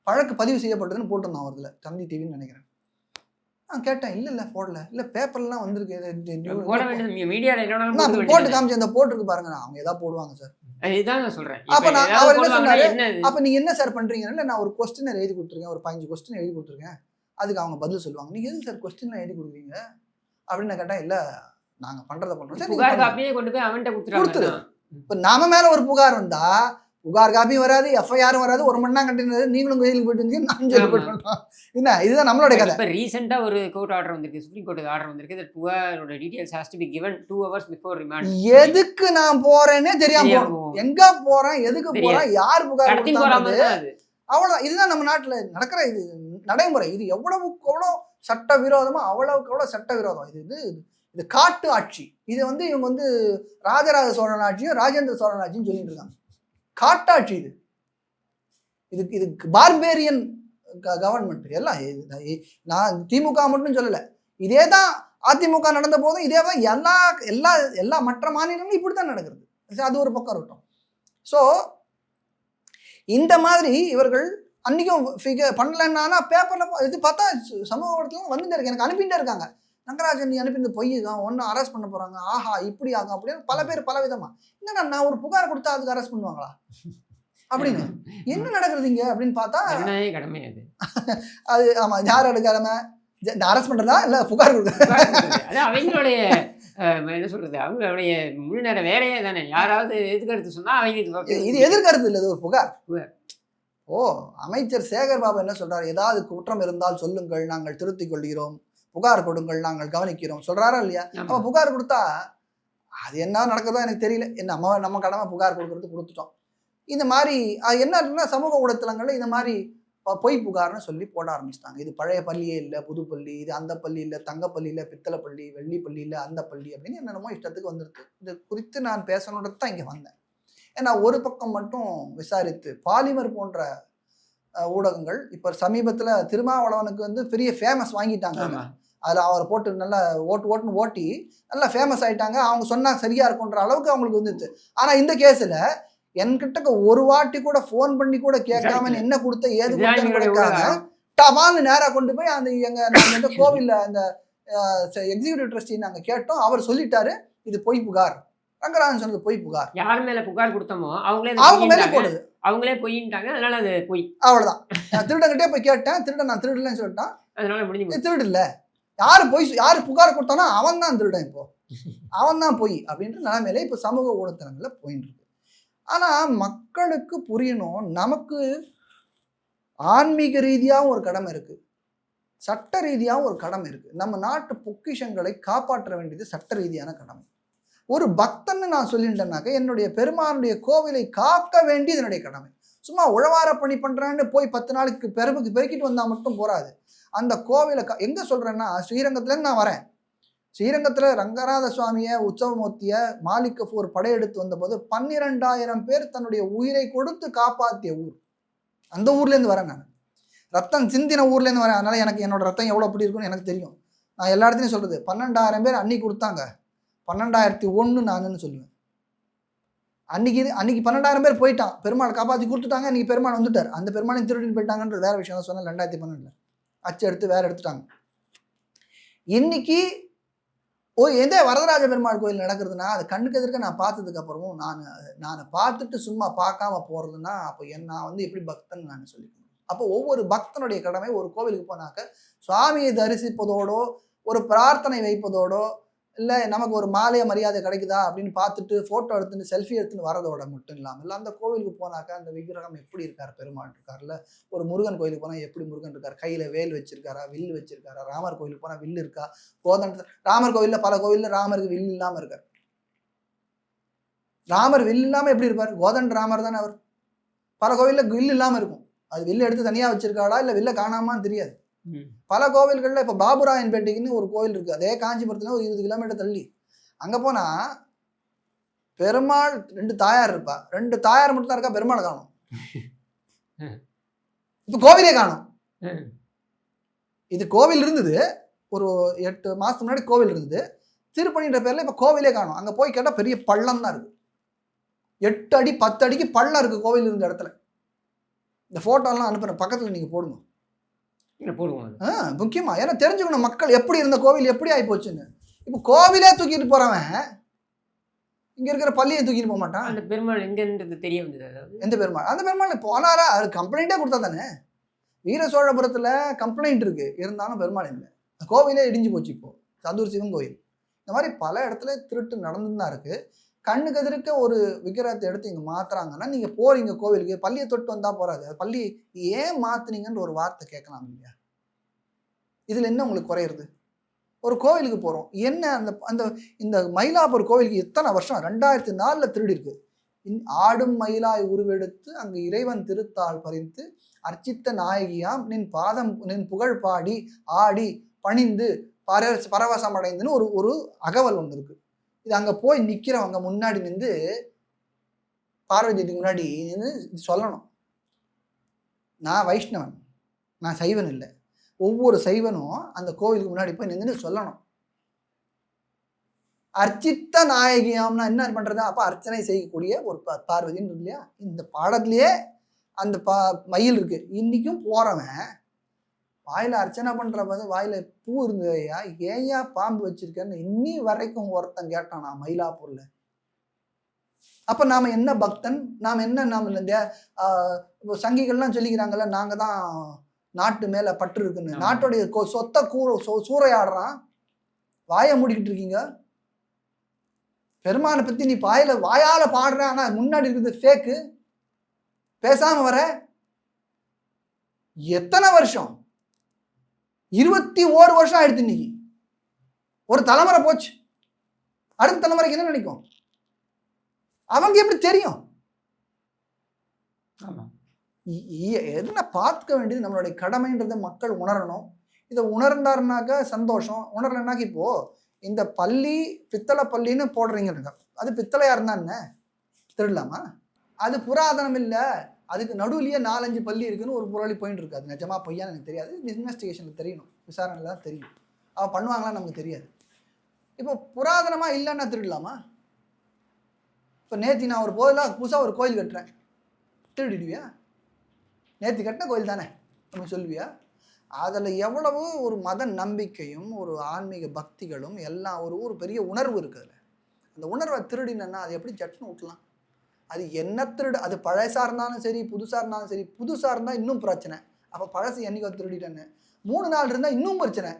வழக்கு பதிவு செய்யப்பட்டதுன்னு போட்டிருந்தான் ஒரு இதில் தந்தி டிவின்னு நினைக்கிறேன். நான் கேட்டேன், இல்லை போடல, இல்லை பேப்பர்லாம் வந்திருக்கு போட்டு காமிச்சு அந்த போட்டிருக்கு பாருங்க, அவங்க ஏதாவது போடுவாங்க சார். அப்ப நான் அவர் என்ன சொன்னாரு, அப்ப நீங்க என்ன சார் பண்றீங்கன்னா, நான் ஒரு கொஸ்டினர் எழுதி கொடுத்துருக்கேன், ஒரு 15 கொஸ்டின் எழுதி கொடுத்துருக்கேன், அதுக்கு அவங்க பதில் சொல்லுவாங்க, நீங்க எதுக்கு சார் கொஸ்டின்லாம் எழுதி கொடுக்குறீங்க அப்படின்னு நான் கேட்டேன். இல்ல நாங்க பண்றதை பண்றோம் சார், கொடுத்துரு. இப்ப நாம மேல ஒரு புகார் வந்தா புகார் காப்பியும் வராது, எஃப்ஐஆரும் வராது, 1 மணி நேரம் கண்டினியூ, நீங்களும் கோயிலுக்கு போயிட்டு வந்து நான் சொல்லி போயிட்டு வந்தோம். என்ன இதுதான் நம்மளோட கதை. இப்போ ரீசெண்டாக ஒரு கோர்ட் ஆர்டர் வந்திருக்கு, சுப்ரீம் கோர்ட் ஆர்டர் வந்திருக்கு, that புகாரோட details has to be given 2 hours before remand. எதுக்கு நான் போறேன்னே தெரியாம போறோம், எங்க போறேன், எதுக்கு போறேன், யார் புகார் கொடுத்தாங்க, அவ்வளவு. இதுதான் நம்ம நாட்டுல நடக்கிற இது நடைமுறை. இது எவ்வளவுக்கு எவ்வளவு சட்ட விரோதமா அவ்வளவுக்கு எவ்வளவு சட்ட விரோதம். இது காட்டு ஆட்சி. இது வந்து இவங்க வந்து ராஜராஜ சோழன் ஆட்சியும் ராஜேந்திர சோழன் ஆட்சியும் சொல்லிட்டு இருக்காங்க. காட்டாட்சி இதுக்கு பார்பேரியன் கவர்மெண்ட் எல்லாம். நான் திமுக மட்டும் சொல்லல, இதே தான் அதிமுக நடந்த போதும் இதே தான் எல்லா மற்ற மாநிலங்களும் இப்படித்தான் நடக்கிறது. அது ஒரு பக்கம் இருக்கட்டும். ஸோ இந்த மாதிரி இவர்கள் அன்னைக்கும் பண்ணலன்னா பேப்பர்ல இது பார்த்தா சமூக வலைத்தளம் வந்துட்டே இருக்கு, எனக்கு அனுப்பிட்டே இருக்காங்க. ரங்கராஜன் நீ அனுப்பி பொய் தான், ஒன்னும் அரெஸ்ட் பண்ண போறாங்க, ஆஹா இப்படி ஆகும் அப்படின்னு பல பேர் பல விதமா. என்னடா நான் ஒரு புகார் கொடுத்தா அதுக்கு அரெஸ்ட் பண்ணுவாங்களா அப்படின்னு என்ன நடக்குறதுங்க அப்படின்னு பார்த்தா கடமை அது. ஆமா, யாரோட கடமை அரெஸ்ட் பண்றதா இல்ல புகார் கொடுக்குறது? அவங்களுடைய என்ன சொல்றது, அவங்களுடைய முழு நேர வேலையே தானே. யாராவது எதிர்கருத்து சொன்னா அவங்க இது எதிர்கருத்து இல்லை, இது ஒரு புகார். அமைச்சர் சேகர் பாபு என்ன சொல்றாரு, ஏதாவது குற்றம் இருந்தால் சொல்லுங்கள், நாங்கள் திருத்திக் கொள்கிறோம், புகார் கொடுங்கள், நாங்கள் கவனிக்கிறோம் சொல்றாரா இல்லையா? அப்ப புகார் கொடுத்தா அது என்ன நடக்குதோ எனக்கு தெரியல. நம்ம கடமை புகார் கொடுத்துட்டோம். இந்த மாதிரி என்ன சமூக ஊடகத்தலங்கள்ல இந்த மாதிரி பொய் புகார்னு சொல்லி போட ஆரம்பிச்சிட்டாங்க. இது பழைய பள்ளியே இல்லை, புது பள்ளி, இது அந்த பள்ளி இல்லை, தங்கப்பள்ளி இல்லை, பித்தளை பள்ளி, வெள்ளி பள்ளி இல்லை, அந்த பள்ளி அப்படின்னு என்னென்னமோ இஷ்டத்துக்கு வந்திருக்கு. இது குறித்து நான் பேசணுன்றது தான் இங்கே வந்தேன். ஏன்னா ஒரு பக்கம் மட்டும் விசாரித்து பாலிமர் போன்ற ஊடகங்கள் இப்போ சமீபத்தில் திருமாவளவனுக்கு வந்து பெரிய ஃபேமஸ் வாங்கிட்டாங்க. அதில் அவரை போட்டு நல்லா ஓட்டுன்னு ஓட்டி நல்லா ஃபேமஸ் ஆகிட்டாங்க. அவங்க சொன்னால் சரியா இருக்குன்ற அளவுக்கு அவங்களுக்கு வந்துச்சு. ஆனால் இந்த கேஸில் என்கிட்ட ஒரு வாட்டி கூட ஃபோன் பண்ணி கூட கேட்காம என்ன கொடுத்த ஏது கொடுத்தேன்னு கிடைக்காம டமான்னு நேராக கொண்டு போய் அந்த நாங்கள் கோவிலில் அந்த எக்ஸிக்யூட்டிவ் ட்ரஸ்டி நாங்கள் கேட்டோம். அவர் சொல்லிட்டாரு இது பொய் புகார், ரங்கராஜன் சொன்னது பொய் புகார். யார் மேல புகார் கொடுத்தோமோ அவங்க மேல போடுது, அவங்களே பொய்ட்டாங்க, அதனால அது பொய். அவ்வளவுதான். நான் திருடங்கிட்டே போய் கேட்டேன், நான் திருடலன்னு சொல்லிட்டான், அதனால முடிஞ்சு. திருடு இல்ல, யாரு புகார் கொடுத்தானோ அவன் தான் திருடன், இப்போ அவன் தான் பொய் அப்படின்ற நிலைமையில இப்போ சமூக ஊடகங்கள்ல போயிட்டு இருக்கு. ஆனா மக்களுக்கு புரியணும், நமக்கு ஆன்மீக ரீதியாகவும் ஒரு கடமை இருக்கு, சட்ட ரீதியாகவும் ஒரு கடமை இருக்கு. நம்ம நாட்டு பொக்கிஷங்களை காப்பாற்ற வேண்டியது சட்ட ரீதியான கடமை. ஒரு பக்தன்னு நான் சொல்லிட்டேன்னாக்க என்னுடைய பெருமானுடைய கோவிலை காக்க வேண்டியது என்னுடைய கடமை. சும்மா உழவார பணி பண்றேன்னு போய் 10 நாளுக்கு பெருக்கிட்டு வந்தா மட்டும் போறாது. அந்த கோவிலை எங்க சொல்றேன்னா, ஸ்ரீரங்கத்துலேருந்து நான் வரேன். ஸ்ரீரங்கத்துல ரங்கநாத சுவாமியை உற்சவமூர்த்திய மாலிக் கஃபூர் படையெடுத்து வந்தபோது 12,000 பேர் தன்னுடைய உயிரை கொடுத்து காப்பாற்றிய ஊர். அந்த ஊர்லேருந்து வரேன் நான், ரத்தம் சிந்தின ஊர்லேருந்து வரேன். அதனால எனக்கு என்னோட ரத்தம் எவ்வளோ அப்படி இருக்குன்னு எனக்கு தெரியும். நான் எல்லா இடத்துலையும் சொல்றது 12,000 பேர் அன்னைக்கு கொடுத்தாங்க, 12,001 நானுன்னு சொல்லுவேன். அன்னைக்கு 12,000 பேர் போயிட்டான், பெருமாள் காப்பாற்றி கொடுத்துட்டாங்க. இன்னைக்கு பெருமாள் வந்துட்டார், அந்த பெருமாளையும் திருடின்னு போயிட்டாங்கன்றது வேற விஷயம் தான் சொன்னேன். 2012 அச்சு எடுத்து வேற எடுத்துட்டாங்க. இன்னைக்கு எந்த வரதராஜ பெருமாள் கோயில் நடக்கிறதுனா அது கண்ணுக்கு எதிர்க்க நான் பார்த்ததுக்கு அப்புறமும் நான் பார்த்துட்டு சும்மா பார்க்காம போறதுன்னா அப்போ நான் வந்து எப்படி பக்தன் நான் சொல்லிக்கணும். அப்போ ஒவ்வொரு பக்தனுடைய கடமை ஒரு கோவிலுக்கு போனாக்க சுவாமியை தரிசிப்பதோடோ ஒரு பிரார்த்தனை வைப்பதோடோ இல்லை நமக்கு ஒரு மாலைய மரியாதை கிடைக்குதா அப்படின்னு பார்த்துட்டு ஃபோட்டோ எடுத்துட்டு செல்ஃபி எடுத்துன்னு வரதோட மட்டும் இல்லாமல் அந்த கோவிலுக்கு போனாக்கா அந்த விக்கிரகம் எப்படி இருக்கார், பெருமாள் இருக்கார்ல. ஒரு முருகன் கோயிலுக்கு போனால் எப்படி முருகன் இருக்கார், கையில் வேல் வச்சிருக்காரா, வில்லு வச்சிருக்காரா. ராமர் கோயிலுக்கு போனால் வில்லு இருக்கா, ராமர் கோயிலில் பல கோயிலில் ராமருக்கு வில்லு இல்லாமல் இருக்கார். ராமர் வில்லு இல்லாமல் எப்படி இருப்பார், கோதண்ட ராமர் தானே அவர். பல கோயிலில் வில்லு இல்லாமல் இருக்கும், அது வில்லு எடுத்து தனியாக வச்சிருக்காளா இல்லை வில்ல காணாமான்னு தெரியாது. பல கோவில்கள்ல இப்ப பாபுராயன்பேட்டைக்குன்னு ஒரு கோவில் இருக்கு, அதே காஞ்சிபுரத்துல ஒரு 20 கிலோமீட்டர் தள்ளி. அங்க போனா பெருமாள் 2 தாயார் இருப்பா, 2 தாயார் மட்டும் தான் இருக்கா, பெருமாள் காணும். ம். இப்போ கோவிலே காணும். ம். இது கோவில் இருந்தது, ஒரு 8 மாசத்துக்கு முன்னாடி கோவில் இருந்தது. திருப்பணின்ற பேர்ல இப்போ கோவிலே காணும். அங்க போய் கேட்டா பெரிய பள்ளம் தான் இருக்கு. 8 அடி 10 அடிக்கு பள்ளம் இருக்கு கோவில் இருந்த இடத்துல. இந்த ஃபோட்டோலாம் அனுப்புறேன், பக்கத்துல நீங்க போடுங்க. இல்ல போடுவோம் அது. முக்கியமா. ஏன்னா தெரிஞ்சுக்கணும் மக்கள் எப்படி இருந்த கோவில் எப்படி ஆகி போச்சுன்னு. இப்போ கோவிலே தூக்கிட்டு போறவன் இங்க இருக்கிற பள்ளியை தூக்கிட்டு போக மாட்டான். அந்த பெருமாள் எங்கன்றது தெரிய வந்தது. அதாவது எந்த பெருமாள்? அந்த பெருமாள் போனாரா? அது கம்ப்ளைண்டே கொடுத்தா தானே. வீர சோழபுரத்துல கம்ப்ளைண்ட் இருக்கு, இருந்தாலும் பெருமாள் இல்லை. கோவிலே இடிஞ்சு போச்சு. இப்போ சதுர் சிவன் கோயில் இந்த மாதிரி பல இடத்துல திருட்டு நடந்துன்னு தான் இருக்கு. கண்ணுக்கு எதிர்க்க ஒரு விக்கிரகத்தை எடுத்து இங்க மாத்துறாங்கன்னா நீங்க போறீங்க கோவிலுக்கு, பள்ளியை தொட்டு வந்தா போறாது. பள்ளி ஏன் மாத்துனீங்கன்ற ஒரு வார்த்தை கேட்கலாம் இல்லையா? இதுல என்ன உங்களுக்கு குறையிறது? ஒரு கோவிலுக்கு போறோம், என்ன அந்த அந்த இந்த மயிலாப்பூர் கோவிலுக்கு எத்தனை வருஷம் 2004ல திருடி இருக்கு. ஆடும் மயிலாய் உருவெடுத்து அங்கு இறைவன் திருத்தாள் பறித்து அர்ச்சித்த நாயகியாம் நின் பாதம் நின் புகழ் பாடி ஆடி பணிந்து பரவசம் அடைந்துன்னு ஒரு அகவல் ஒன்று இருக்கு. இது அங்க போய் நிக்கிறவங்க முன்னாடி நின்று பார்வதிக்கு முன்னாடி நின்று சொல்லணும், நான் வைஷ்ணவன், நான் சைவன் இல்லை. ஒவ்வொரு சைவனும் அந்த கோவிலுக்கு முன்னாடி போய் நின்று சொல்லணும், அர்ச்சித்த நாயகியாம்னா என்ன பண்றது? அப்ப அர்ச்சனை செய்யக்கூடிய ஒரு பார்வதின்னு இல்லையா? இந்த பாடத்திலேயே அந்த மயில் இருக்கு. இன்னைக்கும் போறவன் வாயில அர்ச்சனை பண்ற போது வாயில பூ இருந்ததையா, ஏயா பாம்பு வச்சிருக்கேன்னு இன்னி வரைக்கும் ஒருத்தன் கேட்டானா மயிலாப்பூர்ல. அப்ப நாம என்ன பக்தன்? நாம என்ன? நாம இந்த சங்கிகள்லாம் சொல்லிக்கிறாங்கல்ல, நாங்க தான் நாட்டு மேல பற்று இருக்குன்னு. நாட்டுடைய சொத்த சூறையாடுறான், வாயை மூடிக்கிட்டு இருக்கீங்க. பெருமானை பத்தி நீ வாயால பாடுற, ஆனா முன்னாடி இருக்குது ஃபேக்கு. பேசாம வர எத்தனை வருஷம்? 21 வருஷம் ஆயிடுச்சு. இன்னைக்கு ஒரு தலைமுறை போச்சு. அடுத்த தலைமுறைக்கு என்ன நினைக்கும்? அவங்க எப்படி தெரியும்? என்ன பார்க்க வேண்டியது நம்மளுடைய கடமைன்றதை மக்கள் உணரணும். இதை உணர்ந்தாருனாக்கா சந்தோஷம், உணரலைனாக்கா இப்போ இந்த பள்ளி பித்தளை பள்ளின்னு போடுறீங்க, அது பித்தளையா இருந்தா என்ன திருடலாமா? அது புராதனம் இல்லை, அதுக்கு நடுவுலயே 4-5 பள்ளி இருக்குன்னு ஒரு புரளி போயிட்டு இருக்கு. அது நிஜமா பொய்யான்னு எனக்கு தெரியாது, இன்வெஸ்டிகேஷன்ல தெரியணும், விசாரணையில தான் தெரியும். அவன் பண்ணுவாங்களான்னு நமக்கு தெரியாது. இப்போ புராதனமா இல்லைன்னா திருடலாமா? இப்போ நேத்தி நான் ஒரு போதில் புதுசாக ஒரு கோயில் கட்டுறேன், திருடிடுவியா? நேற்று கட்டின கோயில் தானே நம்ம சொல்லுவியா? அதில் எவ்வளவு ஒரு மத நம்பிக்கையும் ஒரு ஆன்மீக பக்திகளும் எல்லாம் ஒரு பெரிய உணர்வு இருக்குது. அதில் அந்த உணர்வை திருடினா அது எப்படி ஜட்ஜ்னு விட்டலாம்? அது என்ன திருடு? அது பழசாக இருந்தாலும் சரி புதுசாக இருந்தாலும் சரி. புதுசாக இருந்தால் இன்னும் பிரச்சனை. அப்போ பழசு என்னைக்கோ திருடிட்டேன்னு 3 நாள் இருந்தால் இன்னும் பிரச்சனை.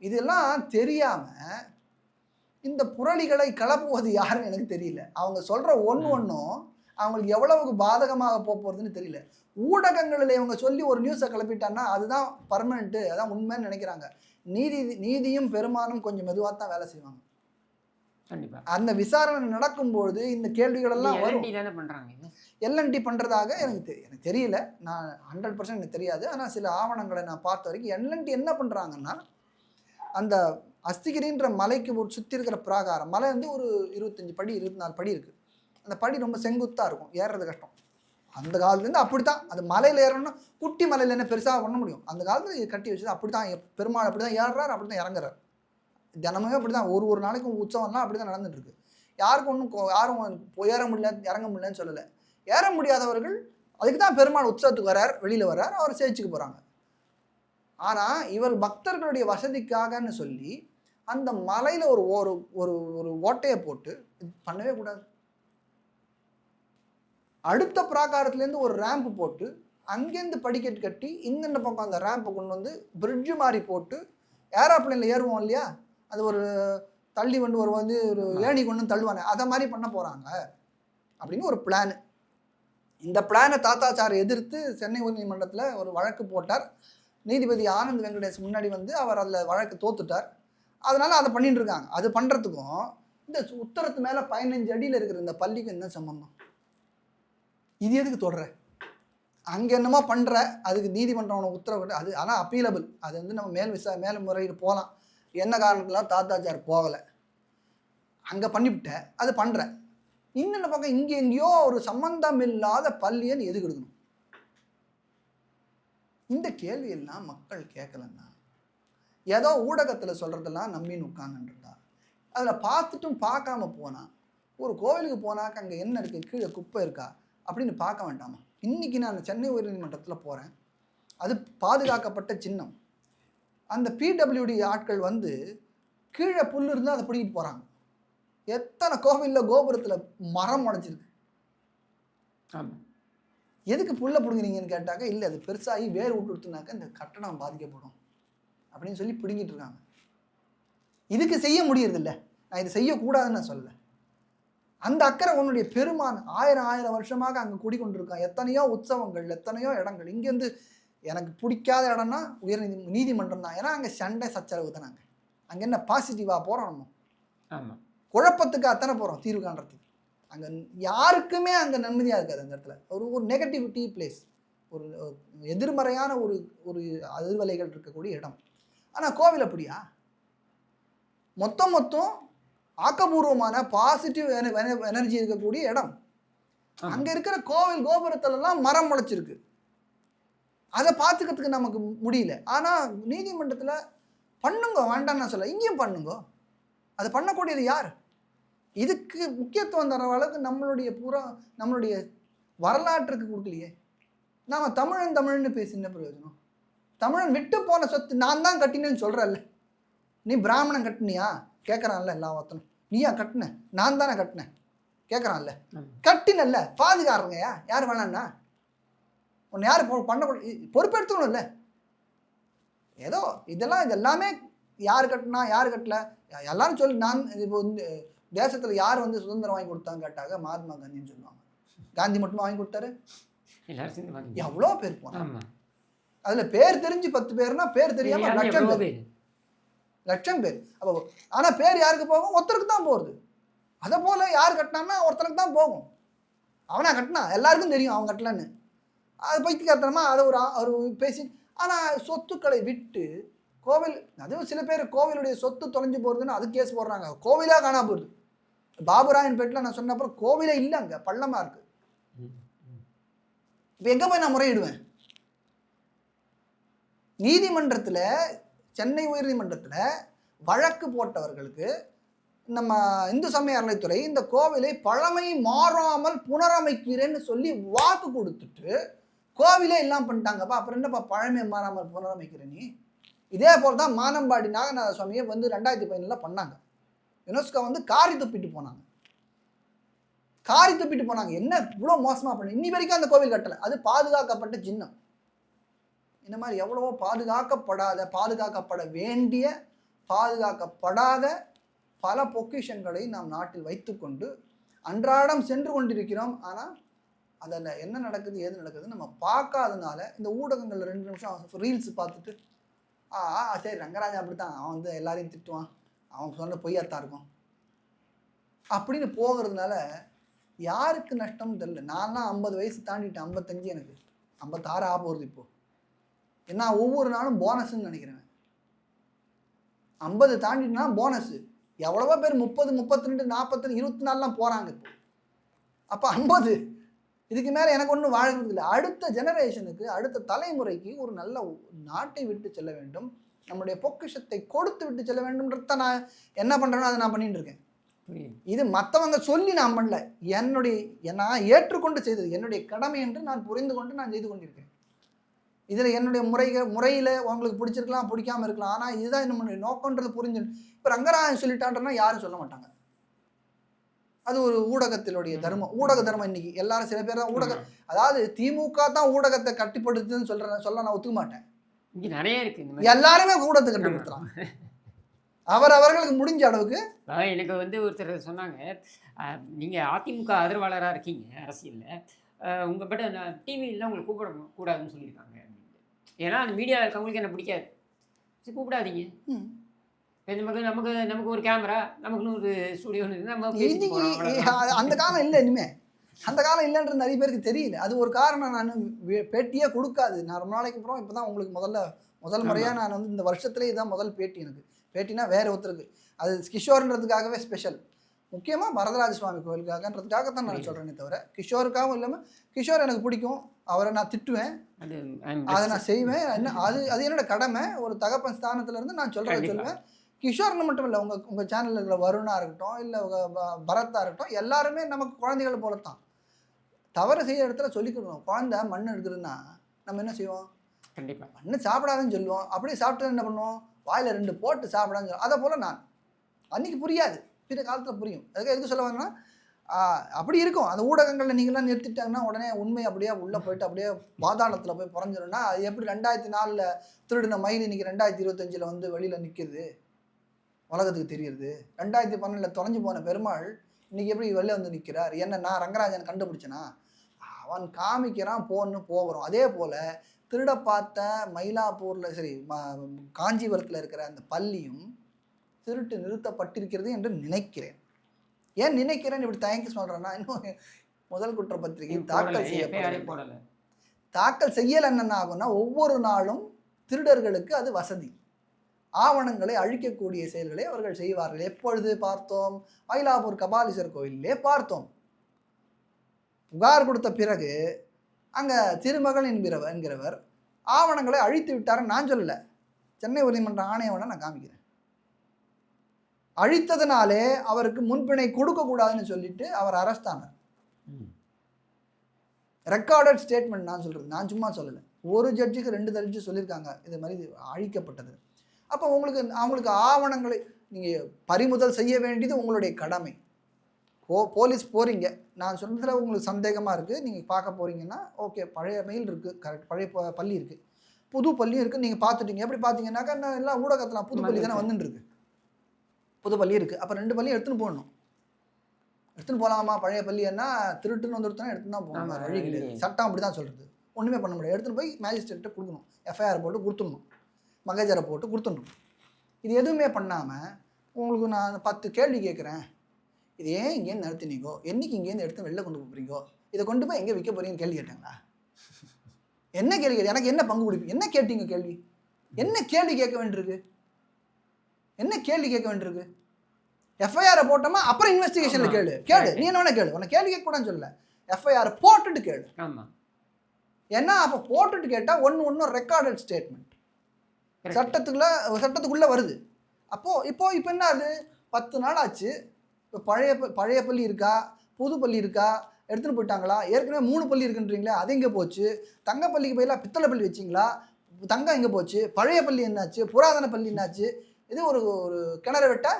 இதெல்லாம் தெரியாமல் இந்த புரளிகளை கலப்புவது யாருன்னு எனக்கு தெரியல. அவங்க சொல்கிற ஒன்றும் அவங்களுக்கு எவ்வளவுக்கு பாதகமாக போகிறதுன்னு தெரியல. ஊடகங்களில் இவங்க சொல்லி ஒரு நியூஸை கிளப்பிட்டான்னா அதுதான் பர்மனெண்ட்டு, அதான் உண்மைன்னு நினைக்கிறாங்க. நீதியும் பெருமானும் கொஞ்சம் மெதுவாக தான் வேலை செய்வாங்க. கண்டிப்பா அந்த விசாரணை நடக்கும்போது இந்த கேள்விகள் எல்லாம் வரும். எல்என்டி பண்றதாக எனக்கு தெரியல, நான் 100% எனக்கு தெரியாது. ஆனால் சில ஆவணங்களை நான் பார்த்த வரைக்கும் எல்என்டி என்ன பண்றாங்கன்னா, அந்த அஸ்திகிரின்ற மலைக்கு ஒரு சுற்றி இருக்கிற பிராகாரம், மலை வந்து ஒரு 25 படி 24 படி இருக்கு. அந்த படி ரொம்ப செங்குத்தாக இருக்கும், ஏறுறது கஷ்டம். அந்த காலத்துலேருந்து அப்படித்தான். அது மலையில் ஏறணும்னா குட்டி மலையில் என்ன பெருசாக பண்ண முடியும்? அந்த காலத்தில் கட்டி வச்சது அப்படித்தான். பெருமாள் அப்படி தான் ஏறுறாரு, அப்படி தான் இறங்குறாரு. தினமுமே அப்படி தான். ஒரு நாளைக்கும் உற்சவம்லாம் அப்படி தான் நடந்துட்டு இருக்கு. யாரும் ஏற முடியல இறங்க முடியலன்னு சொல்லலை. ஏற முடியாதவர்கள் அதுக்கு தான் பெருமாள் உற்சவத்துக்கு வர்றார், வெளியில் வர்றார், அவர் சேச்சுக்கு போகிறாங்க. ஆனால் இவர் பக்தர்களுடைய வசதிக்காகன்னு சொல்லி அந்த மலையில் ஒரு ஒரு ஓட்டையை போட்டு பண்ணவே கூடாது. அடுத்த பிராகாரத்துலேருந்து ஒரு ரேம்ப் போட்டு அங்கேருந்து படிக்கட்டு கட்டி இந்த பக்கம் அந்த ரேம்பை கொண்டு வந்து பிரிட்ஜு மாதிரி போட்டு ஏரோப்ளைனில் ஏறுவோம் இல்லையா, அது ஒரு தள்ளி கொண்டு ஒரு ஏணி கொண்டு தள்ளுவானே, அதை மாதிரி பண்ண போகிறாங்க அப்படின்னு ஒரு பிளானு. இந்த பிளானை தாத்தாச்சாரை எதிர்த்து சென்னை உயர்நீதிமன்றத்தில் ஒரு வழக்கு போட்டார். நீதிபதி ஆனந்த் வெங்கடேஷ் முன்னாடி வந்து அவர் அதில் வழக்கு தோத்துட்டார். அதனால் அதை பண்ணிட்டு இருக்காங்க. அது பண்ணுறதுக்கும் இந்த உத்தரத்து மேலே 15 அடியில் இருக்கிற இந்த பள்ளிக்கு என்ன சம்பந்தம்? இது எதுக்கு தொடர? அங்கே என்னமோ பண்ணுற, அதுக்கு நீதிமன்றம் அவனை உத்தரவு. அது ஆனால் அப்பீலபிள். அது வந்து நம்ம மேல் முறையீடு போகலாம். என்ன காரணத்துலாம் தாத்தாச்சார் போகலை, அங்கே பண்ணிவிட்ட அது பண்ணுற. இன்னொன்று பக்கம் இங்கே எங்கேயோ ஒரு சம்பந்தம் இல்லாத பள்ளியை நீ எதுக்கு எடுக்கணும்? இந்த கேள்வியெல்லாம் மக்கள் கேட்கலன்னா ஏதோ ஊடகத்தில் சொல்கிறதெல்லாம் நம்பின்னு உட்காந்துருந்தா அதில் பார்த்துட்டும் பார்க்காம போனால் ஒரு கோவிலுக்கு போனாக்க அங்கே என்ன இருக்குது, கீழே குப்பை இருக்கா அப்படின்னு பார்க்க வேண்டாமா? இன்றைக்கி நான் சென்னை உயர்நீதிமன்றத்தில் போகிறேன், அது பாதுகாக்கப்பட்ட சின்னம். அந்த பிடபிள்யூடி ஆட்கள் வந்து கீழே புல் இருந்தால் அதை பிடிக்கிட்டு போகிறாங்க. எத்தனை கோவிலில் கோபுரத்தில் மரம் முளைச்சிருக்கு. ஆமாம். எதுக்கு புல்லை பிடுங்குறீங்கன்னு கேட்டாக்க, இல்லை அது பெருசாகி வேர் விட்டுடுத்துனாக்க இந்த கட்டணம் பாதிக்கப்படும் அப்படின்னு சொல்லி பிடுங்கிட்டு இருக்காங்க. இதுக்கு செய்ய முடியறதில்ல. நான் இதை செய்யக்கூடாதுன்னு நான் சொல்லலை. அந்த அக்கறை உன்னுடைய பெருமான் 1000 வருஷமாக அங்கே குடிக்கொண்டிருக்கான். எத்தனையோ உற்சவங்கள், எத்தனையோ இடங்கள். இங்கேருந்து எனக்கு பிடிக்காத இடம்னா நீதிமன்றம் தான். ஏன்னா அங்கே சண்டை சச்சரவு தானாங்க. அங்கே என்ன பாசிட்டிவாக போகிறோம் நம்ம? ஆமாம். குழப்பத்துக்கு அத்தனை போகிறோம் தீர்வு காண்றதுக்கு. அங்கே யாருக்குமே அங்கே நன்மையாக இருக்காது. அந்த இடத்துல ஒரு நெகட்டிவிட்டி பிளேஸ், ஒரு எதிர்மறையான ஒரு அதிர்வலைகள் இருக்கக்கூடிய இடம். ஆனால் கோவில் அப்படியா? மொத்தம் ஆக்கபூர்வமான பாசிட்டிவ் எனர்ஜி இருக்கக்கூடிய இடம். அங்கே இருக்கிற கோவில் கோபுரத்துலலாம் மரம் முளைச்சிருக்கு. அதை பார்த்துக்கிறதுக்கு நமக்கு முடியல. ஆனால் நீதிமன்றத்தில் பண்ணுங்க, வேண்டாம் நான் சொல்ல, இங்கேயும் பண்ணுங்க. அதை பண்ணக்கூடியது யார்? இதுக்கு முக்கியத்துவம் தர அளவுக்கு நம்மளுடைய வரலாற்றுக்கு கொடுக்கலையே. நாம் தமிழ்னு பேசின பிரயோஜனம். தமிழன் விட்டு போன சொத்து நான் தான் கட்டினேன்னு சொல்கிறல்ல. நீ பிராமணன் கட்டினியா கேட்குறான்ல எல்லா ஒருத்தனும். நீயா கட்டின? நான் தானே கட்டினேன் கேட்குறான்ல. கட்டினல்ல, பாதுகாருங்கயா. யார் வேணான்னா உன்னை யார் பண்ண பொறுப்பெடுத்துக்கணும் இல்லை? ஏதோ இது எல்லாமே யார் கட்டினா யார் கட்டல எல்லாரும் சொல்லி. நான் இப்போ தேசத்தில் யார் வந்து சுதந்திரம் வாங்கி கொடுத்தாங்க கேட்டாங்க மகாத்மா காந்தின்னு சொல்லுவாங்க. காந்தி மட்டுமா வாங்கி கொடுத்தாரு? எவ்வளோ பேர் போனாங்க. அதில் பேர் தெரிஞ்சு 10 பேர்னா பேர் தெரியாம லட்சம் பேர். அப்போ ஆனால் பேர் யாருக்கு போகும்? ஒருத்தருக்கு தான் போகுது. அதை போல் யார் கட்டினான்னா ஒருத்தருக்கு தான் போகும். அவனா கட்டினா எல்லாருக்கும் தெரியும் அவன் கட்டலன்னு. அது பைத்தியக்காரத்தனமா அதை ஒரு பேசி. ஆனால் சொத்துக்களை விட்டு கோவில், அதுவும் சில பேர் கோவிலுடைய சொத்து தொலைஞ்சு போகிறதுன்னு அது கேஸ் போடுறாங்க. கோவிலாக காணா போகுது. பாபுராயன் பேட்டில் நான் சொன்ன அப்புறம் கோவிலே இல்லை, அங்கே பள்ளமாக இருக்கு. இப்போ எங்கே போய் நான் முறையிடுவேன்? நீதிமன்றத்தில், சென்னை உயர்நீதிமன்றத்தில் வழக்கு போட்டவர்களுக்கு நம்ம இந்து சமய அறநிலைத்துறை இந்த கோவிலை பழமை மாறாமல் புனரமைக்கிறேன்னு சொல்லி வாக்கு கொடுத்துட்டு கோவிலே இல்லாமல் பண்ணிட்டாங்கப்பா. அப்புறம் என்னப்பா பழமை மாறாமல் புனரமைக்கிறேன் நீ? இதே போல் தான் மானம்பாடி நாகநாத சுவாமியை வந்து 2015 பண்ணாங்க. யுனெஸ்கோ வந்து காரி துப்பிட்டு போனாங்க. என்ன இவ்வளோ மோசமாக பண்ணி இன்னி வரைக்கும் அந்த கோவில் கட்டலை. அது பாதுகாக்கப்பட்ட சின்னம். இந்த மாதிரி எவ்வளவோ பாதுகாக்கப்பட வேண்டிய பாதுகாக்கப்படாத பல பொக்கிஷன்களை நாம் நாட்டில் வைத்துக்கொண்டு அன்றாடம் சென்று கொண்டிருக்கிறோம். ஆனால் அதில் என்ன நடக்குது ஏது நடக்குது நம்ம பார்க்காதனால இந்த ஊடகங்களில் 2 நிமிஷம் ரீல்ஸ் பார்த்துட்டு சரி ரங்கராஜன் அப்படித்தான், அவன் வந்து எல்லாரையும் திட்டுவான், அவன் சொன்ன பொய்யாத்தான் இருக்கும் அப்படின்னு போகிறதுனால யாருக்கு நஷ்டம்னு தெரியல. நான்லாம் 50 வயசு தாண்டிட்டேன். 55, எனக்கு 56 ஆக போகிறது இப்போது. ஏன்னா ஒவ்வொரு நாளும் போனஸ்ன்னு நினைக்கிறேன். 50 தாண்டிட்டுனா போனஸு. எவ்வளவோ பேர் 30, 32, 40, 24 போகிறாங்க இப்போ. அப்போ 50 இதுக்கு மேலே எனக்கு ஒன்றும் வாழ்கிறது இல்லை. அடுத்த ஜெனரேஷனுக்கு, அடுத்த தலைமுறைக்கு ஒரு நல்ல நாட்டை விட்டு செல்ல வேண்டும், நம்முடைய பொக்கிஷத்தை கொடுத்து விட்டு செல்ல வேண்டும்ன்றத நான் என்ன பண்ணுறேனோ அதை நான் பண்ணிட்டு இருக்கேன். இது மற்றவங்க சொல்லி நான் பண்ணல, நான் ஏற்றுக்கொண்டு செய்தது என்னுடைய கடமை என்று நான் புரிந்து கொண்டு நான் செய்து கொண்டிருக்கேன். இதில் என்னுடைய முறையில் உங்களுக்கு பிடிச்சிருக்கலாம், பிடிக்காமல் இருக்கலாம். ஆனால் இதுதான் நம்மளுடைய நோக்கன்றது புரிஞ்சு. இப்போ ரங்கராஜன் சொல்லிட்டான்றனா யாரும் சொல்ல மாட்டாங்க. அது ஒரு ஊடகத்தினுடைய தர்மம், ஊடக தர்மம். இன்னைக்கு எல்லாரும் சில பேர் தான் அதாவது திமுக தான் ஊடகத்தை கட்டிப்படுத்துன்னு சொல்ல நான் ஒத்துக்க மாட்டேன். இங்கே நிறைய இருக்கு. எல்லாருமே ஊடகத்தை கட்டுப்படுத்துறாங்க அவர்களுக்கு முடிஞ்ச அளவுக்கு. எனக்கு வந்து ஒருத்தர் சொன்னாங்க, நீங்கள் அதிமுக ஆதரவாளராக இருக்கீங்க அரசியலில், உங்கள் பட்ட டிவியில் உங்களுக்கு கூப்பிட கூடாதுன்னு சொல்லியிருக்காங்க. ஏன்னா அந்த மீடியாவில் இருக்கவங்களுக்கு என்ன பிடிக்காது, கூப்பிடாதீங்க. நமக்கு ஒரு கேமரா, நமக்குன்னு ஒரு ஸ்டுடியோ, நம்ம அந்த காலம் இல்லை. இனிமே அந்த காலம் இல்லைன்றது நிறைய பேருக்கு தெரியல. அது ஒரு காரணம். நான் பேட்டியே கொடுக்காது. நான் ரொம்ப நாளைக்கு அப்புறம் இப்போ தான் உங்களுக்கு முதல் முறையாக நான் வந்து இந்த வருஷத்துலேயே இதுதான் முதல் பேட்டி. எனக்கு பேட்டினா வேறு ஒருத்தருக்கு, அது கிஷோர்ன்றதுக்காகவே ஸ்பெஷல். முக்கியமாக வரதராஜ சுவாமி கோவிலுக்காகன்றதுக்காக தான் நான் சொல்கிறேனே தவிர கிஷோருக்காகவும் இல்லாமல். கிஷோர் எனக்கு பிடிக்கும், அவரை நான் திட்டுவேன், அது அதை நான் செய்வேன். என்ன அது அது என்னோட கடமை. ஒரு தகப்பன் ஸ்தானத்துல இருந்து நான் சொல்றத கண்டிப்பா. சொல்லுவேன். கிஷோர்னு மட்டும் இல்லை, உங்க சேனல்ல இருக்கிற வருணா இருக்கட்டும், இல்லை பரத்தா இருக்கட்டும், எல்லாருமே நமக்கு குழந்தைகள் போலத்தான். தவறு செய்ய இடத்துல சொல்லிக்கணும். குழந்தை மண் எடுக்குதுன்னா நம்ம என்ன செய்வோம்? கண்டிப்பா. மண்ணு சாப்பிடாதுன்னு சொல்லுவோம். அப்படியே சாப்பிட்டு என்ன பண்ணுவோம்? வாயில 2 போட்டு சாப்பிடான்னு சொல்லுவோம். அதை போல நான் அன்னைக்கு புரியாது, பிற காலத்தில் புரியும். அதுக்கு எதுக்கு சொல்ல வாங்கன்னா அப்படி இருக்கும். அந்த ஊடகங்களில் நீங்களாம் நிறுத்திட்டாங்கன்னா உடனே உண்மை அப்படியே உள்ளே போயிட்டு அப்படியே பாதாளத்தில் போய் புறஞ்சிடும்னா அது எப்படி 2004 திருடின மயில் இன்னைக்கு 2025 வந்து வெளியில் நிற்கிது, உலகத்துக்கு தெரியுது. 2012 தொலைஞ்சு போன பெருமாள் இன்னைக்கு எப்படி வெளில வந்து நிற்கிறார்? என்ன நான் ரங்கராஜன் கண்டுபிடிச்சேனா? அவன் காமிக்கிறான், போகிறோம். அதே போல் திருட பார்த்த மயிலாப்பூரில் சரி காஞ்சிபுரத்தில் இருக்கிற அந்த பள்ளியும் திருட்டு நிறுத்தப்பட்டிருக்கிறது என்று நினைக்கிறேன். ஏன் நினைக்கிறேன் இப்படி தயங்கி சொல்கிறேன்னா, இன்னும் முதல் குற்றப்பத்திரிகை தாக்கல் செய்யப்படலை. தாக்கல் செய்யலை என்ன ஆகும்னா, ஒவ்வொரு நாளும் திருடர்களுக்கு அது வசதி. ஆவணங்களை அழிக்கக்கூடிய செயல்களை அவர்கள் செய்வார்கள். எப்பொழுது பார்த்தோம்? மயிலாப்பூர் கபாலீஸ்வரர் கோயிலே பார்த்தோம். புகார் கொடுத்த பிறகு அங்கே திருமகன் என்கிறவர் ஆவணங்களை அழித்து விட்டாருன்னு நான் சொல்லலை. சென்னை உயர்நீதிமன்ற ஆணையவனை நான் காமிக்கிறேன். அழித்ததுனாலே அவருக்கு முன்பிணை கொடுக்கக்கூடாதுன்னு சொல்லிட்டு அவர் அரெஸ்ட் ஆனார். ரெக்கார்டட் ஸ்டேட்மெண்ட் நான் சொல்கிறது, நான் சும்மா சொல்லலை. ஒரு ஜட்ஜுக்கு 2 ஜட்ஜு சொல்லியிருக்காங்க இது மாதிரி அழிக்கப்பட்டது. அப்போ அவங்களுக்கு ஆவணங்களை நீங்கள் பறிமுதல் செய்ய வேண்டியது உங்களுடைய கடமை. போலீஸ் போகிறீங்க, நான் சொன்னதில் உங்களுக்கு சந்தேகமாக இருக்குது, நீங்கள் பார்க்க போகிறீங்கன்னா ஓகே, பழைய மெயில் இருக்குது, கரெக்ட், பழைய பள்ளி இருக்குது, புது பள்ளியும் இருக்குது, நீங்கள் பார்த்துட்டீங்க. எப்படி பார்த்தீங்கன்னாக்கா எல்லாம் ஊடகத்தில் புது பள்ளி தானே வந்துட்டுருக்கு, புது பள்ளி இருக்குது. அப்போ 2 பள்ளியும் எடுத்துன்னு போகணும். எடுத்துன்னு போகலாமா? பழைய பள்ளின்னா திருட்டுன்னு வந்துருத்தனா எடுத்துன்னு தான் போகணும், வழி கிடையாது. சட்டம் அப்படி தான் சொல்கிறது. ஒன்றுமே பண்ண முடியாது. எடுத்துன்னு போய் மேஜிஸ்ட்ரேட்டை கொடுக்கணும், எஃப்ஐஆர் போட்டு கொடுத்துடணும், மகஜரை போட்டு கொடுத்துடணும். இது எதுவுமே பண்ணாமல் உங்களுக்கு நான் 10 கேள்வி கேட்குறேன், இது ஏன் இங்கேருந்து நடத்தினீங்கோ, என்றைக்கு இங்கேருந்து எடுத்து வெளில கொண்டு போகிறீங்கோ, இதை கொண்டு போய் எங்கே விற்க போகிறீங்கன்னு கேள்வி கேட்டாங்களா? என்ன கேள்வி கேட்டு எனக்கு என்ன பங்கு கொடுப்பீங்க? என்ன கேட்டீங்க கேள்வி? என்ன கேள்வி கேட்க வேண்டியிருக்கு? என்ன கேள்வி கேட்க வேண்டியிருக்கு? எஃப்ஐஆரை போட்டோமா அப்புறம் இன்வெஸ்டிகேஷனில் கேளு. நீ என்ன வேணா கேளு, உன்னை கேள்வி கேட்கக்கூடாதுன்னு சொல்லல. எஃப்ஐஆர் போட்டுட்டு கேளு. ஏன்னா அப்போ போட்டுட்டு கேட்டால் ஒன்று ரெக்கார்டட் ஸ்டேட்மெண்ட் சட்டத்துக்குள்ளே வருது. இப்போ என்ன அது 10 நாள் ஆச்சு. இப்போ பழைய பள்ளி இருக்கா, புது பள்ளி இருக்கா, எடுத்துகிட்டு போயிட்டாங்களா? ஏற்கனவே 3 பள்ளி இருக்குன்றீங்களே, அது எங்கே போச்சு? தங்க பள்ளிக்கு போயிலாம் பித்தளை பள்ளி வச்சிங்களா? தங்கம் எங்கே போச்சு? பழைய பள்ளி என்னாச்சு? புராதன பள்ளி என்னாச்சு? இது ஒரு கிணறு வெட்ட